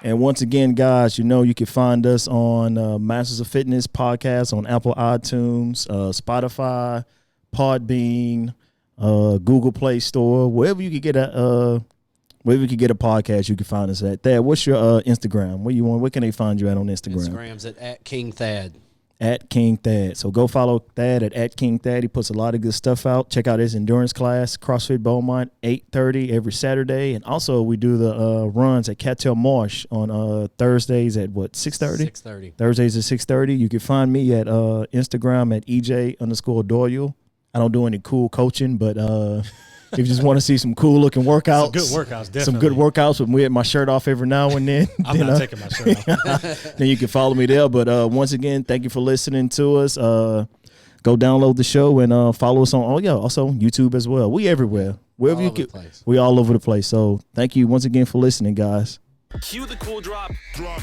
And once again, guys, you can find us on Masters of Fitness podcast on Apple iTunes, Spotify, Podbean, Google Play Store, wherever you can get a podcast, you can find us at. Thad, what's your Instagram? Where can they find you at on Instagram? Instagram's at King Thad. at King Thad. So go follow Thad at King Thad. He puts a lot of good stuff out. Check out his endurance class, CrossFit Beaumont, 8:30 every Saturday. And also we do the runs at Cattail Marsh on Thursdays at what, 6:30? 6:30. Thursdays at 6:30. You can find me at Instagram at EJ_Doyle. I don't do any cool coaching, but if you just want to see some cool looking workouts, Some good workouts, definitely. Some good workouts with me with my shirt off every now and then. I'm not taking my shirt off. Then you can follow me there. But once again, thank you for listening to us. Go download the show and follow us on. Oh yeah, also YouTube as well. We everywhere. Wherever All you over get, the place. we all over the place. So thank you once again for listening, guys. Cue the cool drop. Drop.